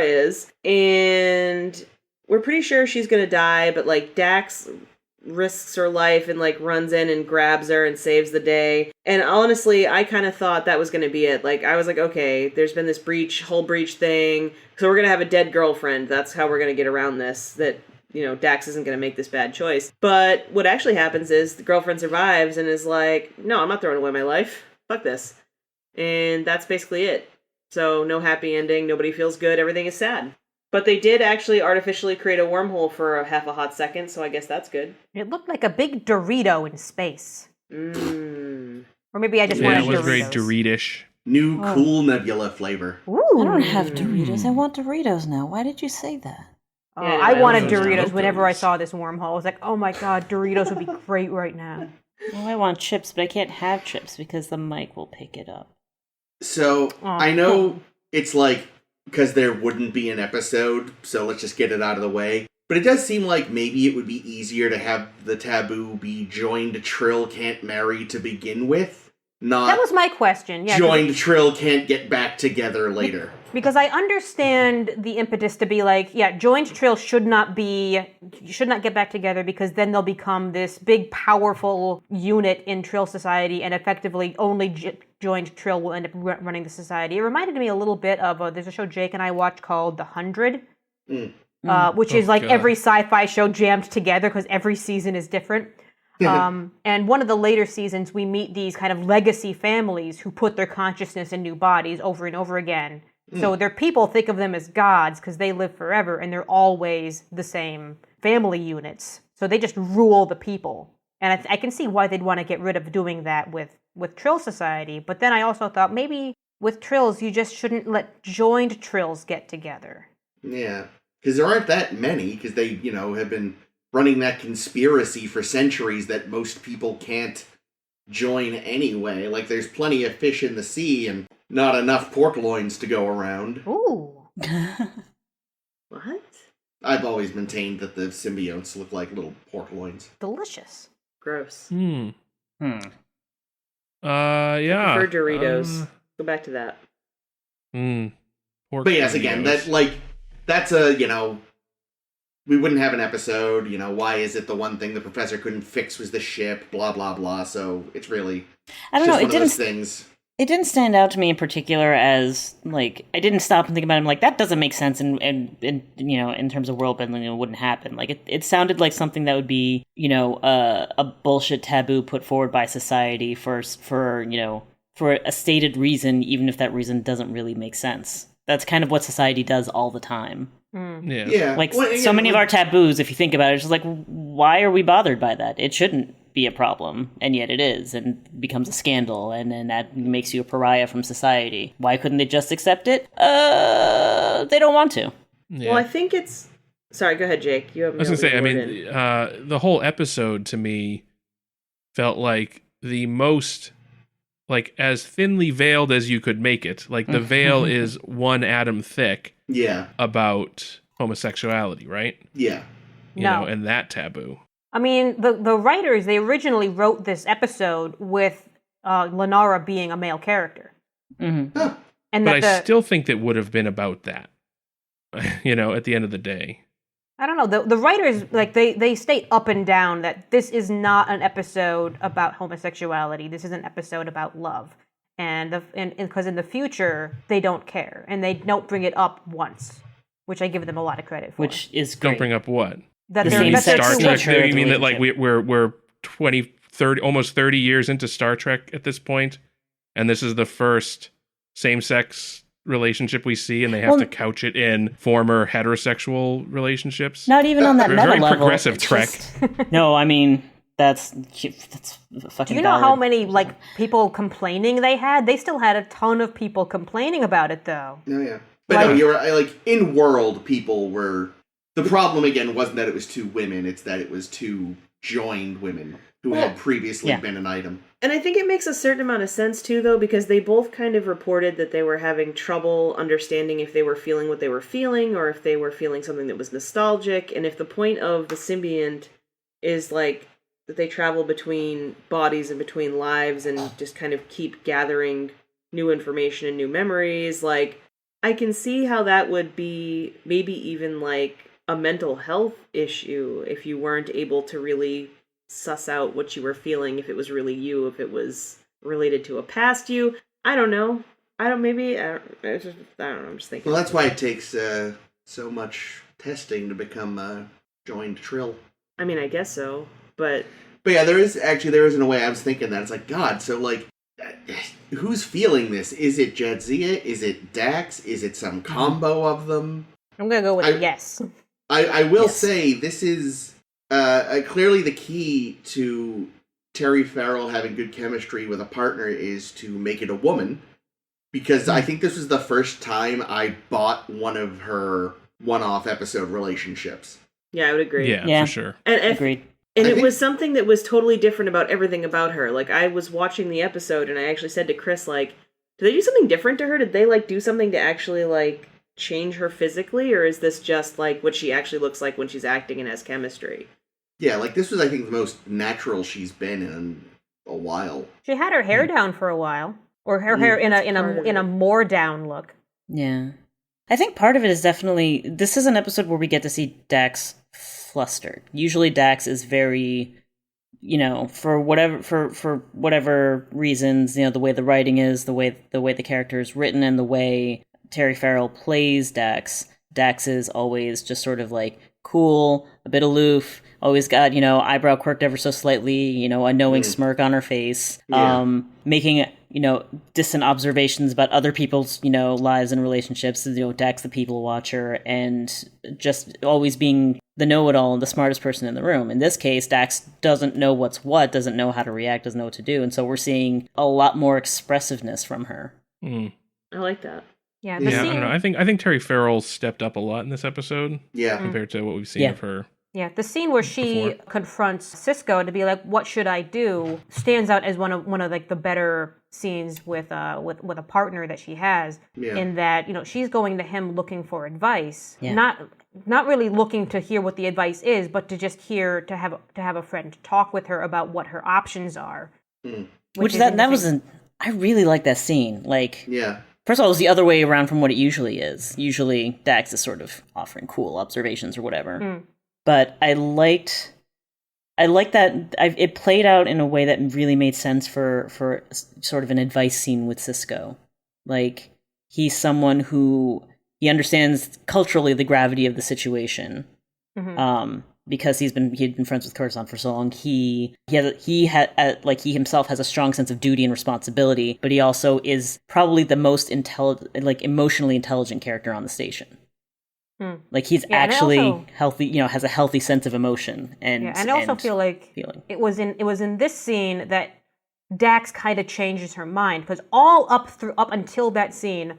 is, and we're pretty sure she's gonna die, but like Dax risks her life and like runs in and grabs her and saves the day. And honestly, I kind of thought that was gonna be it. Like, I was like, okay, there's been this whole breach thing, so we're gonna have a dead girlfriend. That's how we're gonna get around this. That Dax isn't going to make this bad choice. But what actually happens is the girlfriend survives and is like, no, I'm not throwing away my life. Fuck this. And that's basically it. So no happy ending. Nobody feels good. Everything is sad. But they did actually artificially create a wormhole for a half a hot second, so I guess that's good. It looked like a big Dorito in space. Or maybe I just wanted it was Doritos. very Doritish. New cool Nebula flavor. Ooh. I don't have Doritos. I want Doritos now. Why did you say that? Oh, Yeah, I wanted Doritos. Doritos whenever I saw this wormhole. I was like, oh my god, Doritos would be great right now. Well, I want chips, but I can't have chips because the mic will pick it up. So, Aw, I know it's like, because there wouldn't be an episode, so let's just get it out of the way. But it does seem like maybe it would be easier to have the taboo be joined Trill can't marry to begin with, not That was my question. Yeah, 'cause- joined Trill can't get back together later. because I understand the impetus to be like, yeah, joined Trill should not get back together because then they'll become this big, powerful unit in Trill society, and effectively only joined Trill will end up running the society. It reminded me a little bit of there's a show Jake and I watched called The 100, which is like God. every sci-fi show jammed together because every season is different. And one of the later seasons, we meet these kind of legacy families who put their consciousness in new bodies over and over again. So their people think of them as gods because they live forever and they're always the same family units. So they just rule the people. And I can see why they'd want to get rid of doing that with Trill Society. But then I also thought maybe with Trills, you just shouldn't let joined Trills get together. Yeah, because there aren't that many, because they, have been running that conspiracy for centuries that most people can't join anyway. Like, there's plenty of fish in the sea and not enough pork loins to go around. Ooh. What? I've always maintained that the symbionts look like little pork loins. Delicious. Gross. Yeah. For Doritos. Go back to that. Pork But yes, again, Doritos. that's a, we wouldn't have an episode, why is it the one thing the professor couldn't fix was the ship, blah, blah, blah. So it's really I don't just know. one of those things. It didn't stand out to me in particular as, like, I didn't stop and think about it. I'm like, that doesn't make sense, and you know, in terms of world building, it wouldn't happen. Like, it sounded like something that would be, you know, a bullshit taboo put forward by society for a stated reason, even if that reason doesn't really make sense. That's kind of what society does all the time. Yeah. Like, so many of our taboos, if you think about it, it's just like, why are we bothered by that? It shouldn't be a problem, and yet it is, and becomes a scandal, and then that makes you a pariah from society. Why couldn't they just accept it? They don't want to. Yeah. Well, I think it's... Sorry, go ahead, Jake. You have. I was going to say, I mean, the whole episode to me felt like the most, like, as thinly veiled as you could make it. Like, the veil is one atom thick. Yeah. About homosexuality, right? Yeah. You know, and that taboo. I mean, the writers, they originally wrote this episode with Lenara being a male character. Mm-hmm. Huh. And But I still think that would have been about that, you know, at the end of the day. I don't know. The writers, like, they state up and down that this is not an episode about homosexuality. This is an episode about love. And because in the future, they don't care. And they don't bring it up once, which I give them a lot of credit for. Which is great. Don't bring up what? That The they're, same that they're sex two nature. women. You mean that, like, we're 20, 30, almost 30 years into Star Trek at this point, and this is the first same-sex relationship we see, and they have to couch it in former heterosexual relationships? Not even on that meta Very level. progressive It's Trek. just- no, I mean, that's fucking Do you know valid. how many, like, people complaining they had? They still had a ton of people complaining about it, though. Oh, yeah. But no, you're like, in world, people were... The problem, again, wasn't that it was two women, it's that it was two joined women who had previously been an item. And I think it makes a certain amount of sense, too, though, because they both kind of reported that they were having trouble understanding if they were feeling what they were feeling, or if they were feeling something that was nostalgic, and if the point of the symbiont is, like, that they travel between bodies and between lives and just kind of keep gathering new information and new memories, like, I can see how that would be maybe even, like, a mental health issue if you weren't able to really suss out what you were feeling, if it was really you, if it was related to a past you. I don't know. I don't know, I'm just thinking. Well, that's why it takes so much testing to become a joined Trill. I mean, I guess so, but yeah, there is in a way I was thinking that. It's like, God, so, like, who's feeling this? Is it Jadzia? Is it Dax? Is it some combo of them? I'm going to go with yes. I will say this is clearly the key to Terry Farrell having good chemistry with a partner is to make it a woman, because I think this was the first time I bought one of her one-off episode relationships. yeah, I would agree. Yeah, for sure. And Agreed. And it was something that was totally different about everything about her. Like, I was watching the episode, and I actually said to Chris, like, did they do something different to her? Did they, like, do something to actually, like, change her physically? Or is this just, like, what she actually looks like when she's acting and has chemistry? Yeah, like, this was, I think, the most natural she's been in a while. She had her hair down for a while. Or her hair in a more down look. Yeah. I think part of it is definitely, this is an episode where we get to see Dax flustered. Usually Dax is very, you know, for whatever reasons, you know, the way the writing is, the way the character is written, and the way Terry Farrell plays Dax is always just sort of like cool, a bit aloof, always got, you know, eyebrow quirked ever so slightly, you know, a knowing smirk on her face, making, you know, distant observations about other people's, you know, lives and relationships, you know, Dax the people watcher, and just always being the know-it-all and the smartest person in the room. In this case, Dax doesn't know what's what, doesn't know how to react, doesn't know what to do, and so we're seeing a lot more expressiveness from her. Mm. I like that. Yeah, I don't know. I think Terry Farrell stepped up a lot in this episode. Yeah. Compared to what we've seen of her. Yeah, the scene where she confronts Cisco to be like, "What should I do?" stands out as one of like the better scenes with a partner that she has. Yeah. In that, you know, she's going to him looking for advice, Yeah. not really looking to hear what the advice is, but to just to have a friend talk with her about what her options are. Which that wasn't. I really like that scene. Like, Yeah. first of all, it was the other way around from what it usually is. Usually, Dax is sort of offering cool observations or whatever. But I liked I like that it played out in a way that really made sense for sort of an advice scene with Sisko. Like, he's someone who he understands culturally the gravity of the situation. Because he'd been friends with Kurtzman for so long. He himself has a strong sense of duty and responsibility, but he also is probably the most emotionally intelligent character on the station. Like, he's actually healthy, has a healthy sense of emotion and I also feel like feeling. It was in this scene that Dax kind of changes her mind, because all up until that scene,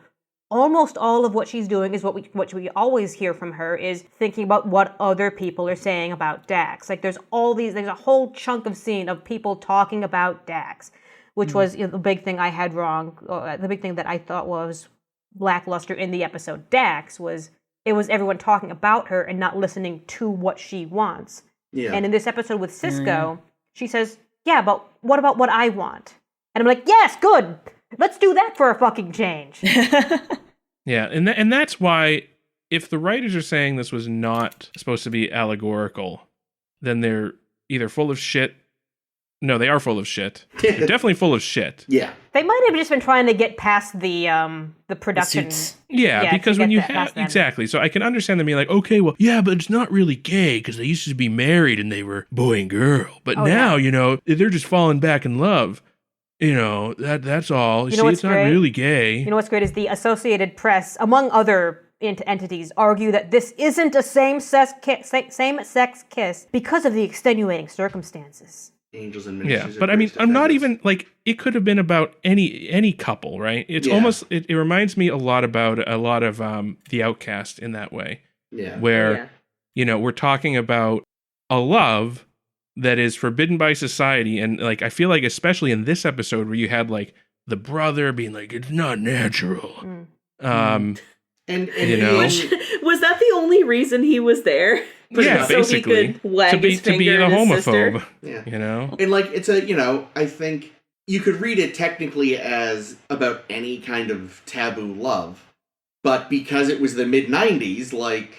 almost all of what she's doing is what we always hear from her is thinking about what other people are saying about Dax. Like, there's a whole chunk of scene of people talking about Dax, which was the big thing I had wrong. The big thing that I thought was lackluster in the episode Dax was everyone talking about her and not listening to what she wants. Yeah. And in this episode with Sisko, she says, yeah, but what about what I want? And I'm like, yes, good. Let's do that for a fucking change. Yeah, and that's why, if the writers are saying this was not supposed to be allegorical, then they're either full of shit. No, they are full of shit. They're definitely full of shit. Yeah. They might have just been trying to get past the production. Yeah, because when you have... Exactly. So I can understand them being like, okay, well, yeah, but it's not really gay because they used to be married and they were boy and girl. But now, they're just falling back in love. That's all. See, it's not really gay. You know what's great is the Associated Press, among other entities, argue that this isn't a same-sex kiss because of the extenuating circumstances. Angels and ministers. Yeah, but I mean, I'm not even, like, it could have been about any couple, right? It's almost, it reminds me a lot of The Outcast in that way. Yeah. Where, we're talking about a love that is forbidden by society, and, like, I feel like, especially in this episode where you had, like, the brother being like, it's not natural. And Which, was that the only reason he was there? Yeah, so basically. he could wag his finger to be a at his homophobe. sister. Yeah. And, like, it's I think you could read it technically as about any kind of taboo love, but because it was the mid-90s, like,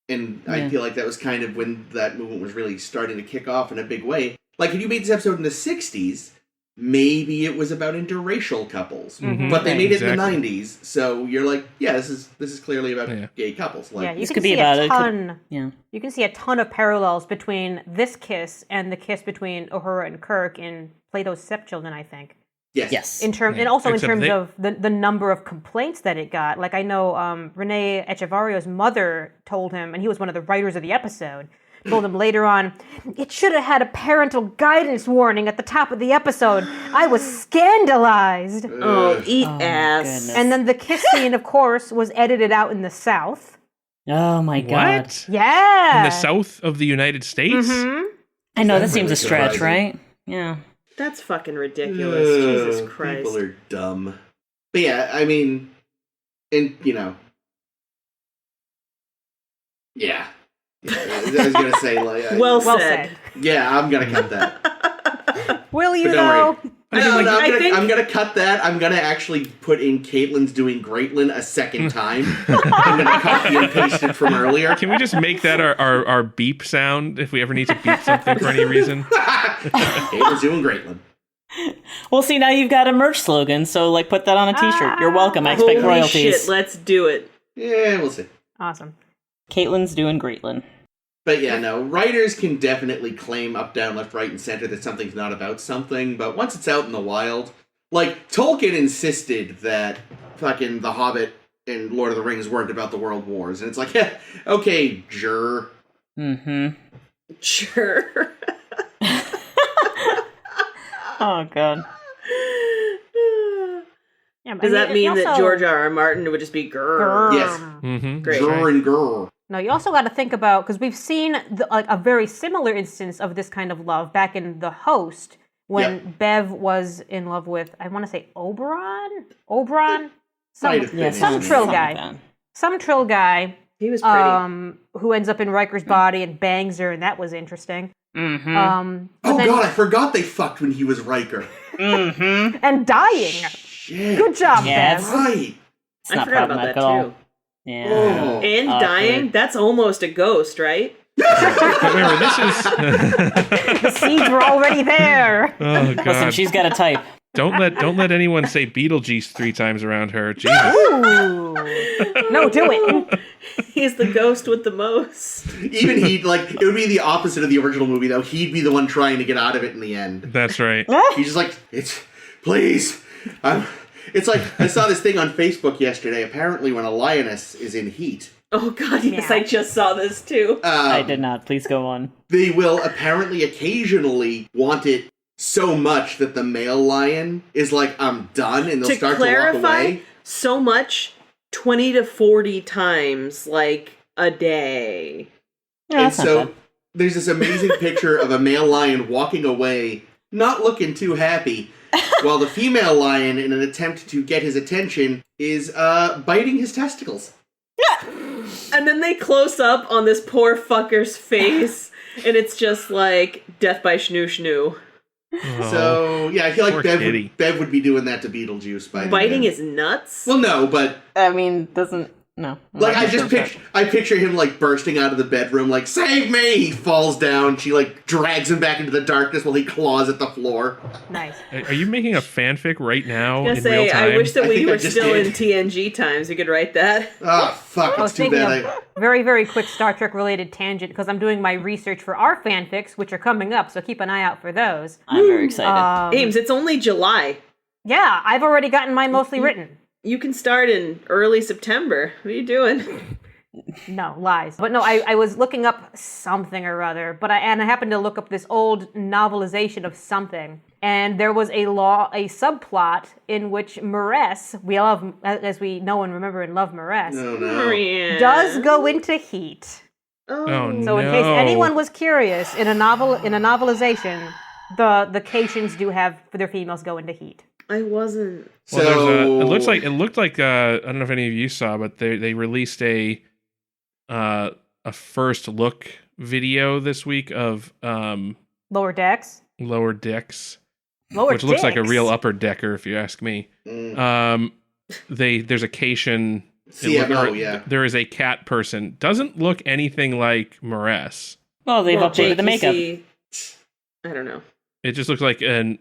and I feel like that was kind of when that movement was really starting to kick off in a big way. Like, if you made this episode in the 60s, maybe it was about interracial couples, but they made it in the 90s, so you're like, yeah, this is clearly about gay couples. Like, you can see a ton. You can see a ton of parallels between this kiss and the kiss between Uhura and Kirk in Plato's Stepchildren, I think. Yes. In terms of the number of complaints that it got. Like, I know Renee Echevarrio's mother told him, and he was one of the writers of the episode, told him later on, it should have had a parental guidance warning at the top of the episode. I was scandalized. Eat ass. And then the kiss scene, of course, was edited out in the South. Oh my God. What? Yeah. In the South of the United States? I know, that seems a stretch, right? Yeah. That's fucking ridiculous. Jesus Christ. People are dumb. But yeah, I mean, and, yeah. I was going to say, like... well said. Yeah, I'm going to cut that. Will you, though? I'm going to cut that. I'm going to actually put in Caitlin's doing Greatlin a second time. I'm going to copy and paste it from earlier. Can we just make that our beep sound if we ever need to beep something for any reason? Caitlin's doing Greatlin. Well, see, now you've got a merch slogan, so, like, put that on a t-shirt. You're welcome. I expect royalties. Shit, let's do it. Yeah, we'll see. Awesome. Caitlin's doing Greatlin. But yeah, no, writers can definitely claim up, down, left, right, and center that something's not about something, but once it's out in the wild, like, Tolkien insisted that fucking The Hobbit and Lord of the Rings weren't about the World Wars, and it's like, yeah, okay, sure. Sure. Oh, God. Yeah, Does that mean that George R.R. Martin would just be grrr? Yes. Great. Grrr and grrr. No, you also got to think about, because we've seen a very similar instance of this kind of love back in The Host, when Bev was in love with, I want to say Oberon? Some Trill guy. Some Trill guy. He was pretty. Who ends up in Riker's body and bangs her, and that was interesting. God, I forgot they fucked when he was Riker. And dying. Shit. Good job, Bev. Right. I forgot about that, too. Yeah. Oh. And dying, that's almost a ghost, right? But remember, this is. The seeds were already there. Oh god! Listen, she's got a type. Don't let anyone say Beetlejuice 3 times around her. Jesus. Ooh. No, do it. He's the ghost with the most. Even he'd, like, it would be the opposite of the original movie, though. He'd be the one trying to get out of it in the end. That's right. He's just like, please. It's like, I saw this thing on Facebook yesterday. Apparently when a lioness is in heat. Oh god, yes, Yeah. I just saw this too. I did not. Please go on. They will apparently occasionally want it so much that the male lion is like, I'm done, and they'll To start clarify, to walk away. so much, 20 to 40 times, like, a day. Yeah, And that's not so bad. there's this amazing picture of a male lion walking away, not looking too happy, while the female lion, in an attempt to get his attention, is biting his testicles. And then they close up on this poor fucker's face, and it's just like, death by shnu shnu. Oh, So, yeah, I feel poor like kitty. Bev would be doing that to Beetlejuice by the Biting end. his nuts? Well, no, but I mean, doesn't... No. like I picture him like bursting out of the bedroom, like save me! He falls down. She like drags him back into the darkness while he claws at the floor. Nice. Are you making a fanfic right now I was in gonna real say, time? I wish that I we think I were just still did. in TNG times. You could write that. Oh fuck! Oh, It's too speaking bad. of very, very quick Star Trek related tangent, because I'm doing my research for our fanfics, which are coming up, so keep an eye out for those. I'm very excited. Ames, it's only July. Yeah, I've already gotten mine mostly written. You can start in early September. What are you doing? No, lies. But no, I was looking up something or other, but I happened to look up this old novelization of something, and there was a subplot in which Maress, we love, as we know and remember and love Maress, Oh no! Yeah. does go into heat. Oh, Oh, So in No. case anyone was curious, in a novelization, the Cations do have their females go into heat. I wasn't. Well, So it looked like I don't know if any of you saw, but they released a first look video this week of Lower decks. Lower Decks, Lower which looks like a dicks. real upper decker if you ask me. There's a Cation. CMO, yeah. There is a cat person. Doesn't look anything like Maress. Well, they've Well, updated Jake, the you makeup. see- I don't know. It just looks like a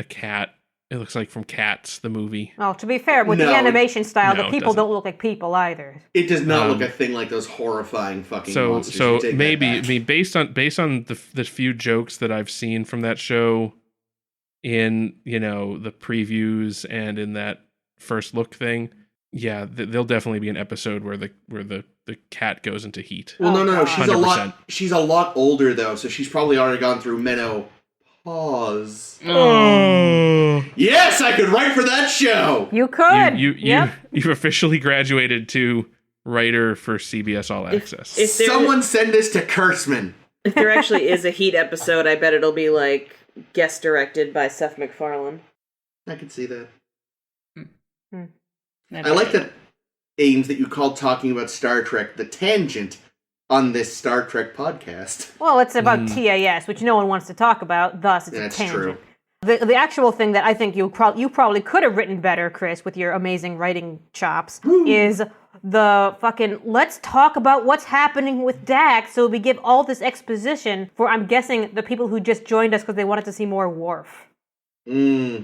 cat. It looks like from Cats, the movie. Well, to be fair, with No, the animation style, no, the it people doesn't. don't look like people either. It does not Um, look a thing like those horrifying fucking So monsters. You take that maybe back. I mean based on the few jokes that I've seen from that show in the previews and in that first look thing, yeah, there'll definitely be an episode where the cat goes into heat. Well, no. God. She's 100%. She's a lot older though, so she's probably already gone through menopause. Oh, Yes, I could write for that show. You could. you've officially graduated to writer for CBS All Access. If there, Someone send this to Kurtzman. if there actually is a Heat episode, I bet it'll be like guest directed by Seth MacFarlane. I could see that. Hmm. I like that, Ames, that you called talking about Star Trek the tangent on this Star Trek podcast. Well, it's about TAS, which no one wants to talk about. Thus, it's That's a tangent. true. The actual thing that I think you probably could have written better, Chris, with your amazing writing chops, is the fucking let's talk about what's happening with Dax. So we give all this exposition for, I'm guessing, the people who just joined us because they wanted to see more Worf. Yeah.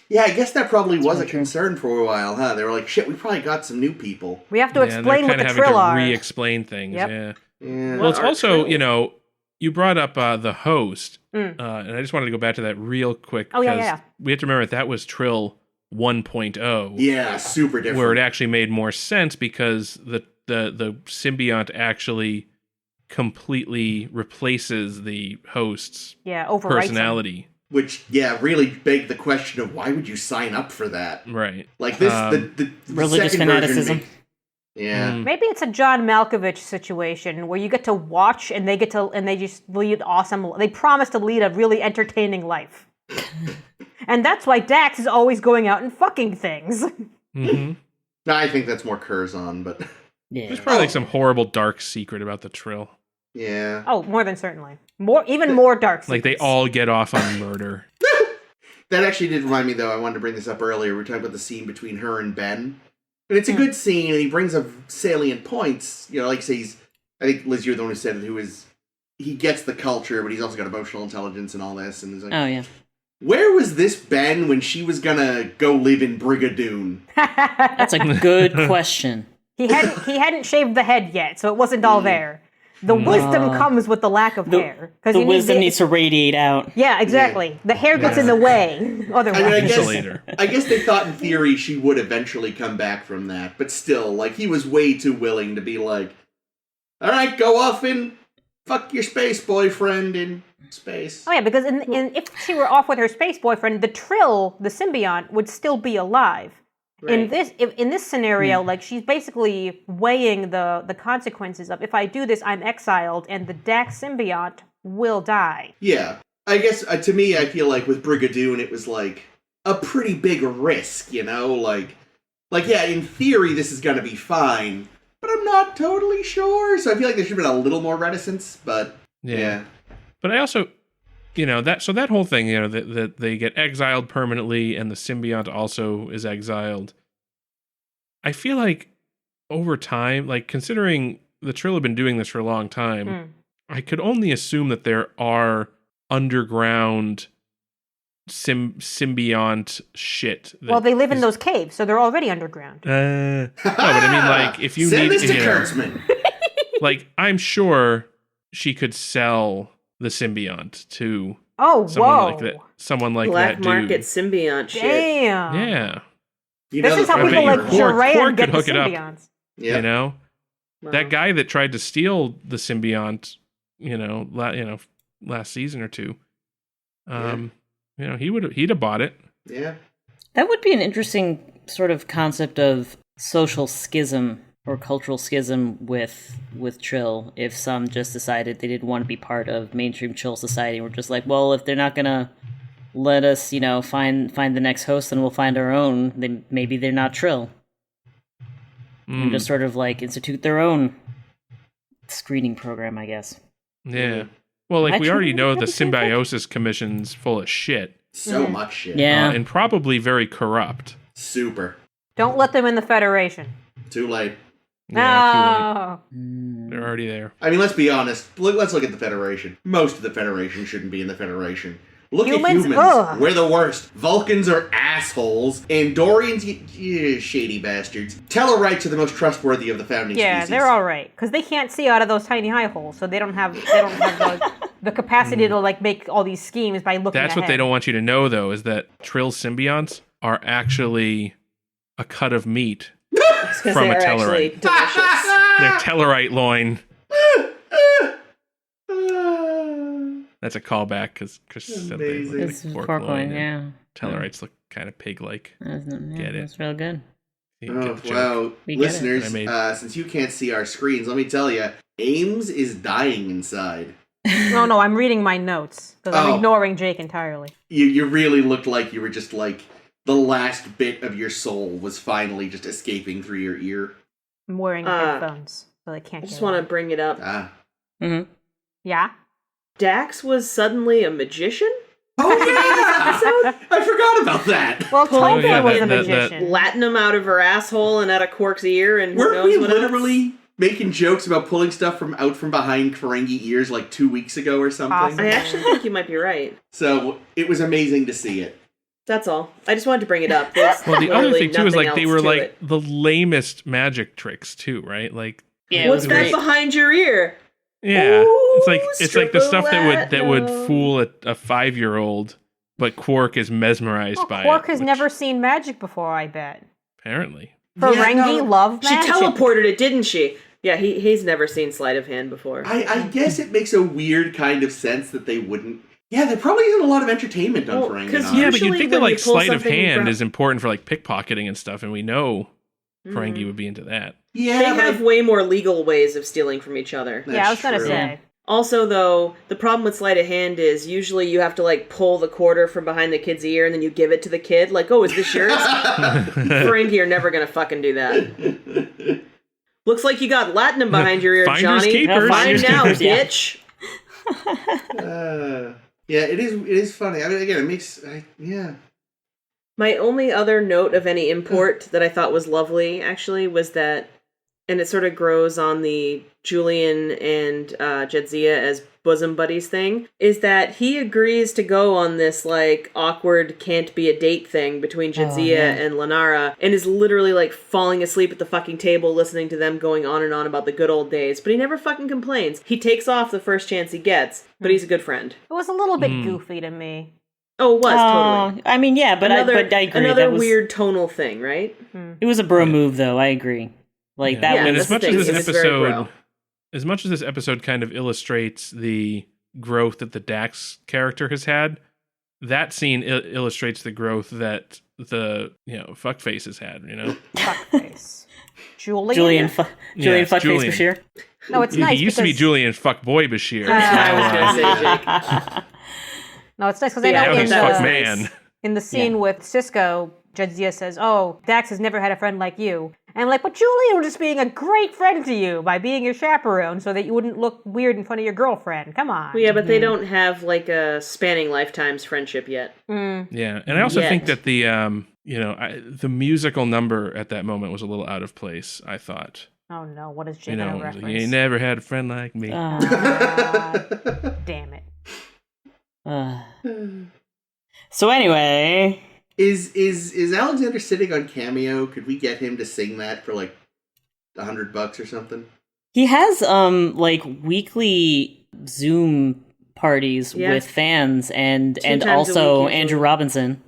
Yeah, I guess that probably was a very true. concern for a while, huh? They were like, shit, we probably got some new people. We have to Yeah, explain they're what kind the of having Trill to are. re-explain things. Yep. Yeah. Yeah. Well, it's What are also, Trill? you brought up the host, and I just wanted to go back to that real quick. Oh, yeah, because yeah. we have to remember that was Trill 1.0, Yeah, super different. where it actually made more sense because the symbiont actually completely replaces the host's Yeah, overwrites them. personality. Which, yeah, really begged the question of why would you sign up for that? Right. Like this, the Religious second fanaticism. version yeah. Maybe it's a John Malkovich situation where you get to watch and they just lead awesome. They promise to lead a really entertaining life. And that's why Dax is always going out and fucking things. Mm-hmm. No, I think that's more Curzon, but Yeah. There's probably like some horrible dark secret about the Trill. yeah. Oh, more than certainly. Even more dark Like they secrets. all get off on murder. That actually did remind me, though, I wanted to bring this up earlier. We were talking about the scene between her and Ben. And it's a good scene, and he brings up salient points. You know, like say I think Liz, you're the one who said it, he gets the culture, but he's also got emotional intelligence and all this. And he's like, Oh, yeah. where was this Ben when she was gonna go live in Brigadoon? That's a good question. He hadn't shaved the head yet, so it wasn't all there. The wisdom comes with the lack of hair. The wisdom needs to radiate out. Yeah, exactly. Yeah. The hair gets in the way. Otherwise, I guess they thought in theory she would eventually come back from that, but still, like, he was way too willing to be like, all right, go off and fuck your space boyfriend in space. Oh yeah, because if she were off with her space boyfriend, the Trill, the symbiont, would still be alive. Right. In this scenario, like, she's basically weighing the consequences of, if I do this, I'm exiled, and the Dax symbiont will die. Yeah. I guess, to me, I feel like with Brigadoon, it was, like, a pretty big risk, you know? Like, yeah, in theory, this is gonna be fine, but I'm not totally sure, so I feel like there should have been a little more reticence, but, yeah. But I also, you know, that whole thing, you know, that they get exiled permanently and the symbiont also is exiled. I feel like over time, like, considering the Trill have been doing this for a long time, I could only assume that there are underground symbiont shit. Well, they live in those caves, so they're already underground. No, but I mean, like, if you Send need... this to Kurtzman. Like, I'm sure she could sell the symbiont to someone like Black that dude. market symbiont shit. Damn. Yeah. You this is how people like Duran get the symbionts. Yeah. You know? Wow. That guy that tried to steal the symbiont, last season or two, he'd have bought it. Yeah. That would be an interesting sort of concept of social schism or cultural schism with Trill, if some just decided they didn't want to be part of mainstream Trill society. We're just like, well, if they're not gonna let us, find the next host, then we'll find our own, then maybe they're not Trill. And just sort of like institute their own screening program, I guess. Yeah. Well, like, we already know the Symbiosis Commission's full of shit. So much shit. Yeah. And probably very corrupt. Super. Don't let them in the Federation. Too late. Yeah, too late. They're already there. I mean, let's be honest. Let's look at the Federation. Most of the Federation shouldn't be in the Federation. Look at humans. Ugh. We're the worst. Vulcans are assholes. Andorians, shady bastards. Tellarites are the most trustworthy of the founding species. Yeah, they're all right. Because they can't see out of those tiny eye holes, so they don't have the capacity to, like, make all these schemes by looking That's ahead. what they don't want you to know, though, is that Trill symbionts are actually a cut of meat from a Tellarite. They're Tellarite loin. That's a callback because Chris said they look like pork loin. Yeah. Tellarites look kind of pig-like. Get it? That's real good. Well, listeners, since you can't see our screens, let me tell you, Ames is dying inside. No, I'm reading my notes because I'm ignoring Jake entirely. You really looked like you were just like the last bit of your soul was finally just escaping through your ear. I'm wearing headphones, so they can't. I just want to bring it up. Yeah. Dax was suddenly a magician? Oh, yeah! I forgot about that. Well, Tolkien was a magician. Latin him out of her asshole and out of Quark's ear, and weren't we literally making jokes about pulling stuff from behind Ferengi ears like 2 weeks ago or something? Awesome. I actually think you might be right. So, it was amazing to see it. That's all. I just wanted to bring it up. Well, the other thing, too, is, like, they were, like, the lamest magic tricks, too, right? Like, what's that behind your ear? Yeah, Ooh, it's like the stuff that would fool a 5-year-old, but Quark is mesmerized by it. Quark has never seen magic before, I bet. Apparently. Ferengi love magic. She teleported it, didn't she? Yeah, he's never seen sleight of hand before. I guess it makes a weird kind of sense that they wouldn't. Yeah, there probably isn't a lot of entertainment on Ferengi. Yeah, but you'd think that, like, sleight of hand is important for, like, pickpocketing and stuff, and we know Ferengi would be into that. Yeah, they have way more legal ways of stealing from each other. Yeah, I was gonna say. Also, though, the problem with sleight of hand is usually you have to, like, pull the quarter from behind the kid's ear and then you give it to the kid. Like, oh, is this yours? Ferengi are never gonna fucking do that. Looks like you got latinum behind your ear, Finders Johnny. keepers. Find now, bitch. Yeah, it is funny. I mean, again, it makes... yeah. My only other note of any import that I thought was lovely, actually, was that, and it sort of grows on the Julian and Jadzia as bosom buddies thing, is that he agrees to go on this, like, awkward can't be a date thing between Jadzia and Lenara, and is literally, like, falling asleep at the fucking table listening to them going on and on about the good old days, but he never fucking complains. He takes off the first chance he gets, but he's a good friend. It was a little bit goofy to me. Oh, it was, totally. I mean, yeah, but I agree. Another weird tonal thing, right? It was a bro move, though. I agree. Like that. Yeah, And that's as much the as thing, this it's very episode, bro. as much as this episode kind of illustrates the growth that the Dax character has had, that scene illustrates the growth that the fuckface has had. Fuckface. Julian? Julian Fuckface Julian. Bashir. No, it's nice He used to be because- Julian Fuckboy Bashir. I was going to say, Jake. No, it's nice because I Yeah, know Now in he's that was fuck the, man. in the scene with Cisco, Jadzia says, "Oh, Dax has never had a friend like you." And I'm like, but Julian was just being a great friend to you by being your chaperone so that you wouldn't look weird in front of your girlfriend. Come on. Well, yeah, but they don't have, like, a spanning lifetimes friendship yet. Yeah, and I also Yet. think that the the musical number at that moment was a little out of place. I thought, Oh no, what is Jake gonna you reference? ain't never had a friend like me. Damn it. So anyway, Is Alexander sitting on Cameo? Could we get him to sing that for like $100 or something? he has like weekly Zoom parties Yeah. with fans and times a also week, Andrew usually. Robinson.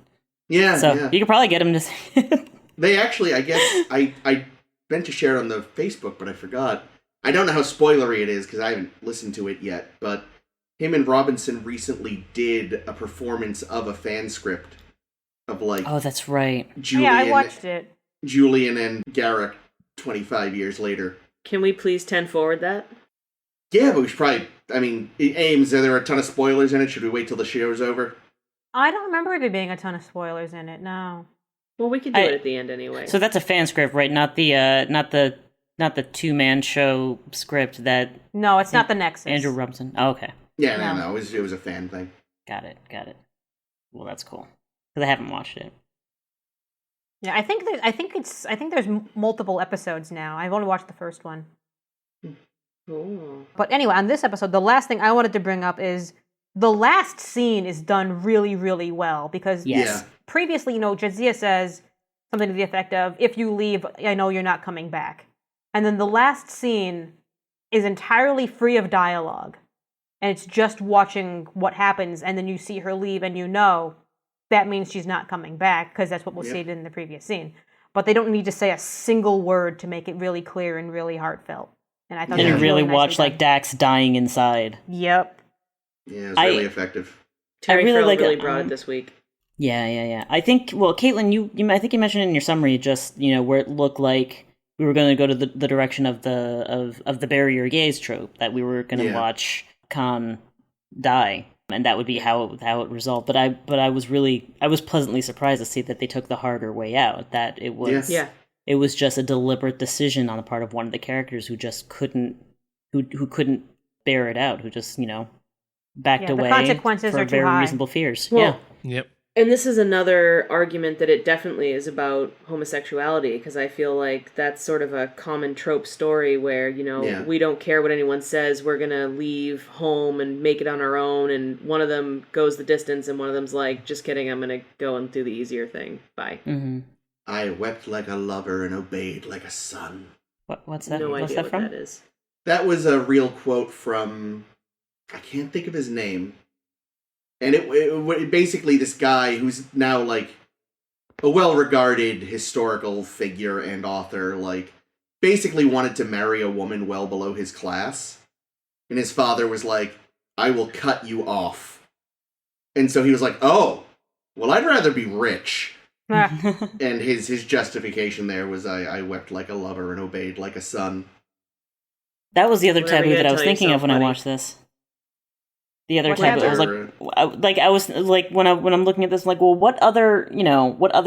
Yeah, So yeah. you could probably get him to sing it. They actually, I guess, I meant to share it on the Facebook, but I forgot. I don't know how spoilery it is because I haven't listened to it yet, but him and Robinson recently did a performance of a fan script of like Oh, that's right. Julian, Yeah, I watched it. Julian and Garrick 25 years later. Can we please 10 forward that? Yeah, but we should probably, I mean, Ames, are there a ton of spoilers in it? Should we wait till the show's over? I don't remember there being a ton of spoilers in it, no. Well, we could do it at the end anyway. So that's a fan script, right? Not the two-man show script that No, it's not the Nexus. Andrew Robinson. Oh, okay. Yeah, No. no, it was a fan thing. Got it. Well, that's cool. Because I haven't watched it. Yeah, I think there's multiple episodes now. I've only watched the first one. Oh. But anyway, on this episode, the last thing I wanted to bring up is the last scene is done really, really well because Yes. previously, Jadzia says something to the effect of, "If you leave, I know you're not coming back." And then the last scene is entirely free of dialogue. And it's just watching what happens, and then you see her leave, and that means she's not coming back, because that's what we'll see in the previous scene. But they don't need to say a single word to make it really clear and really heartfelt. And I thought And that you was really nicely watch done. like Dax dying inside. Yep. Yeah, it's really effective. Terry really Farrell like really it. brought it this week. Yeah. I think, well, Caitlin, I think you mentioned in your summary just, where it looked like we were going to go to the direction of the bury your gaze trope, that we were going to watch Khan die, and that would be how it resolved. But I was pleasantly surprised to see that they took the harder way out, that it was it was just a deliberate decision on the part of one of the characters who just couldn't bear it out, who just backed The away consequences for are too very high. reasonable fears. Well, Yep. And this is another argument that it definitely is about homosexuality, because I feel like that's sort of a common trope story where, we don't care what anyone says, we're going to leave home and make it on our own, and one of them goes the distance and one of them's like, just kidding, I'm going to go and do the easier thing. Bye. Mm-hmm. I wept like a lover and obeyed like a son. What's that? No What's idea that what from? that is. That was a real quote from, I can't think of his name. And it basically, this guy who's now like a well-regarded historical figure and author, like basically wanted to marry a woman well below his class. And his father was like, I will cut you off. And so he was like, oh, well, I'd rather be rich. And his justification there was, I wept like a lover and obeyed like a son. That was the other Whatever taboo you that gotta I was tell thinking yourself, of when I buddy. watched this. The other What taboo, I was I was like, when I'm looking at this, I'm like, well, what other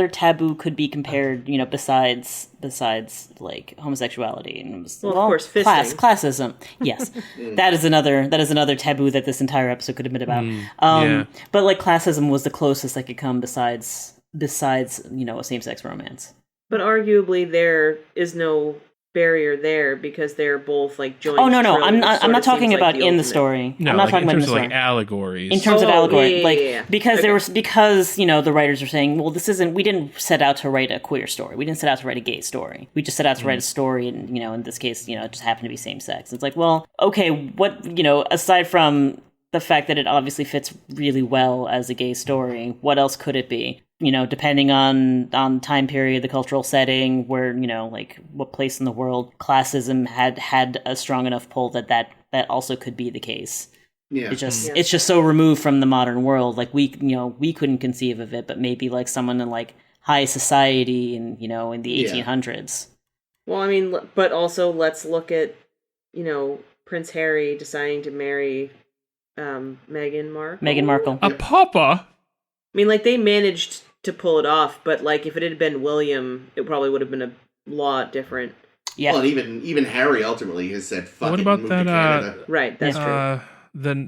taboo could be compared, besides like homosexuality? And it was, Well, of course, fisting. classism. Yes, that is another taboo that this entire episode could have been about. Yeah. But like classism was the closest I could come besides besides, a same-sex romance. But arguably there is no barrier there because they're both like joined. Oh no, Trill, I'm which not. sort I'm of not talking seems like about the in the ultimate. story. No, I'm not like talking in about in terms the of story. like allegories. In terms of Oh, allegory, yeah. because Okay. because the writers are saying, well, this isn't. We didn't set out to write a queer story. We didn't set out to write a gay story. We just set out to write a story, and in this case, it just happened to be same sex. It's like, well, okay, what aside from the fact that it obviously fits really well as a gay story, what else could it be? Depending on time period, the cultural setting, where, like what place in the world classism had a strong enough pull that also could be the case. Yeah. It's just so removed from the modern world. Like we couldn't conceive of it, but maybe like someone in like high society and, in the 1800s. Well, I mean, but also let's look at, Prince Harry deciding to marry Meghan Markle. Meghan Markle. A papa? I mean, like, they managed to pull it off, but, like, if it had been William, it probably would have been a lot different. Yeah. Well, and even Harry ultimately has said, fuck What it, about and that, moved to Canada. Right, that's true.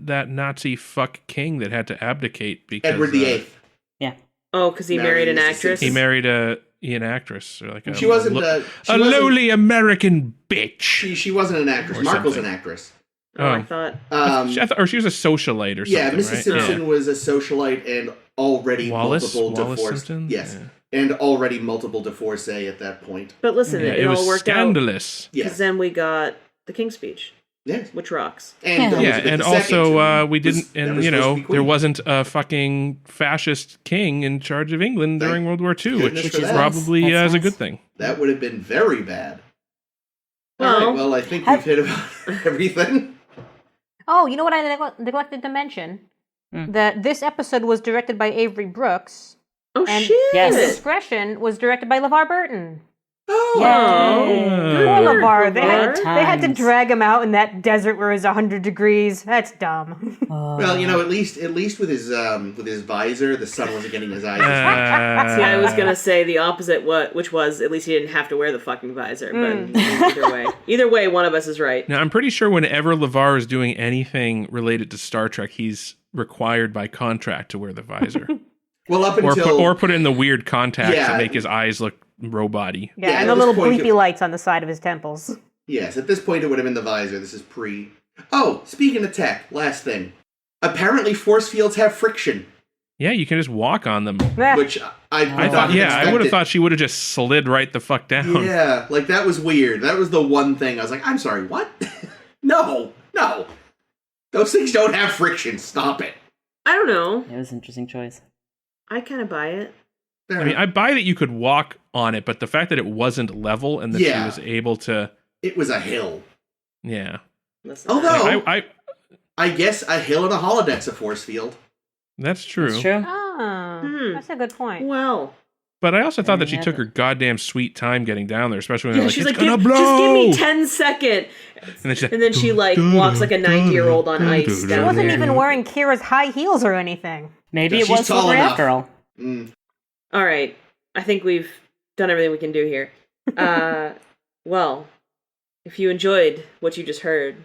That Nazi fuck king that had to abdicate because... Edward VIII. Oh, because he married an Mrs. actress? He married an actress. Or like She wasn't a lowly American bitch. She wasn't an actress. Or Markle's something. an actress. Oh, I thought... Or she was a socialite or something, Yeah, Mrs. right? Simpson was a socialite and already Wallace multiple divorced. Simpson? Yes. Yeah. And already multiple divorcee at that point. But listen, Yeah, it was all worked scandalous. out. Because then we got the King's Speech, Yes. which rocks. And Yeah, Elizabeth and II, also we was didn't, and never supposed to be queen. there wasn't a fucking fascist king in charge of England Thank during World War II, goodness which for is that. probably That's is a nice. good thing. That would have been very bad. Well, All right, well, I think we've hit about everything. Oh, you know what I neglected to mention? That this episode was directed by Avery Brooks, Oh, and shit! Yes. Indiscretion was directed by LeVar Burton. Oh, Yay. Poor Good LeVar. They work, had to times. drag him out in that desert where it's 100 degrees. That's dumb. well, at least with his visor, the sun wasn't getting his eyes. See, I was gonna say the opposite, which was at least he didn't have to wear the fucking visor. But either way, one of us is right. Now, I'm pretty sure whenever LeVar is doing anything related to Star Trek, he's required by contract to wear the visor. Well, up or until put in the weird contacts Yeah. that make his eyes look robot-y. Yeah, Yeah, and at the little this point, bleepy lights on the side of his temples. yes, at this point it would have been the visor. This is pre. Oh, speaking of tech, last thing. Apparently, force fields have friction, Yeah, you can just walk on them. which I I would have thought. thought she would have just slid right the fuck down. Yeah, like that was weird. That was the one thing I was like, I'm sorry, what? No, those things don't have friction. Stop it. I don't know. It was an interesting choice. I kind of buy it. I mean, I buy that you could walk on it, but the fact that it wasn't level and that Yeah. she was able to, it was a hill. yeah. Listen, Although I I guess a hill and a holodeck's a force field. that's true. It's true. Oh, that's a good point. well, But I also thought that she Yeah, took her goddamn sweet time getting down there, especially when they're like, she's it's like, gonna just give me blow! 10 seconds. And And then she like walks like a 90-year-old on ice She down wasn't there. even wearing Kira's high heels or anything. Maybe Yeah, it she's was tall for enough. after all. Mm. All right, I think we've done everything we can do here. Well, if you enjoyed what you just heard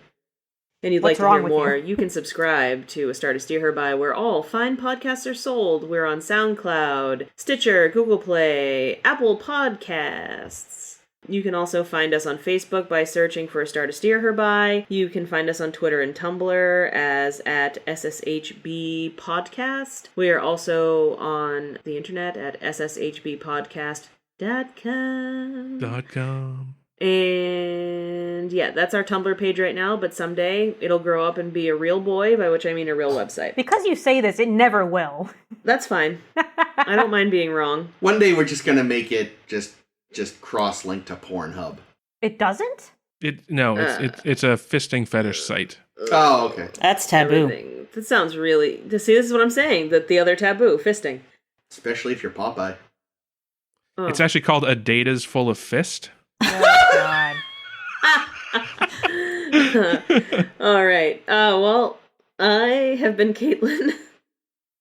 and you'd What's like to wrong hear with more, you? you can subscribe to A Star to Steer Her By, where all fine podcasts are sold. We're on SoundCloud, Stitcher, Google Play, Apple Podcasts. You can also find us on Facebook by searching for A Star to Steer Her By. You can find us on Twitter and Tumblr as at SSHB Podcast. We are also on the internet at sshbpodcast.com. .com. And yeah, that's our Tumblr page right now, but someday it'll grow up and be a real boy, by which I mean a real website. Because you say this, it never will. That's fine. I don't mind being wrong. One day we're just gonna make it just cross-link to Pornhub. It doesn't? It's a fisting fetish site. Oh, okay. That's taboo. Everything. That sounds really... See, this is what I'm saying. That the other taboo, fisting. Especially if you're Popeye. Oh. It's actually called A Data's Full of Fist. Oh, God. All right. Well, I have been Caitlin.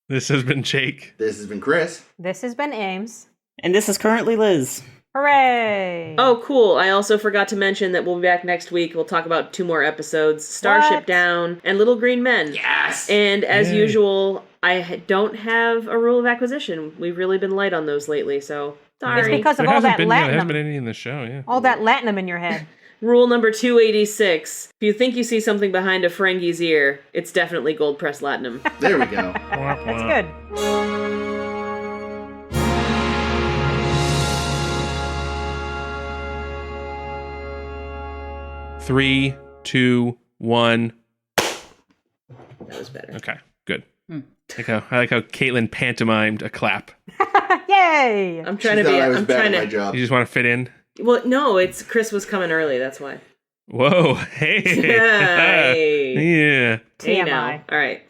This has been Jake. This has been Chris. This has been Ames. And this is currently Liz. Hooray! Oh, cool. I also forgot to mention that we'll be back next week. We'll talk about 2 more episodes. Starship What? Down and Little Green Men. Yes! And as Yay. usual, don't have a rule of acquisition. We've really been light on those lately, so sorry. It's because of There all hasn't that been, there hasn't latinum. been any in the show, yeah. All that latinum in your head. Rule number 286. If you think you see something behind a Ferengi's ear, it's definitely gold press latinum. There we go. That's good. Three, two, one. That was better. Okay, good. I like how Caitlin pantomimed a clap. Yay! I'm trying She to be. thought I was I'm bad trying at my to. job. You just want to fit in? Well, no, it's Chris was coming early. That's why. Whoa, hey. Hey. Yeah. Hey TMI. now. All right.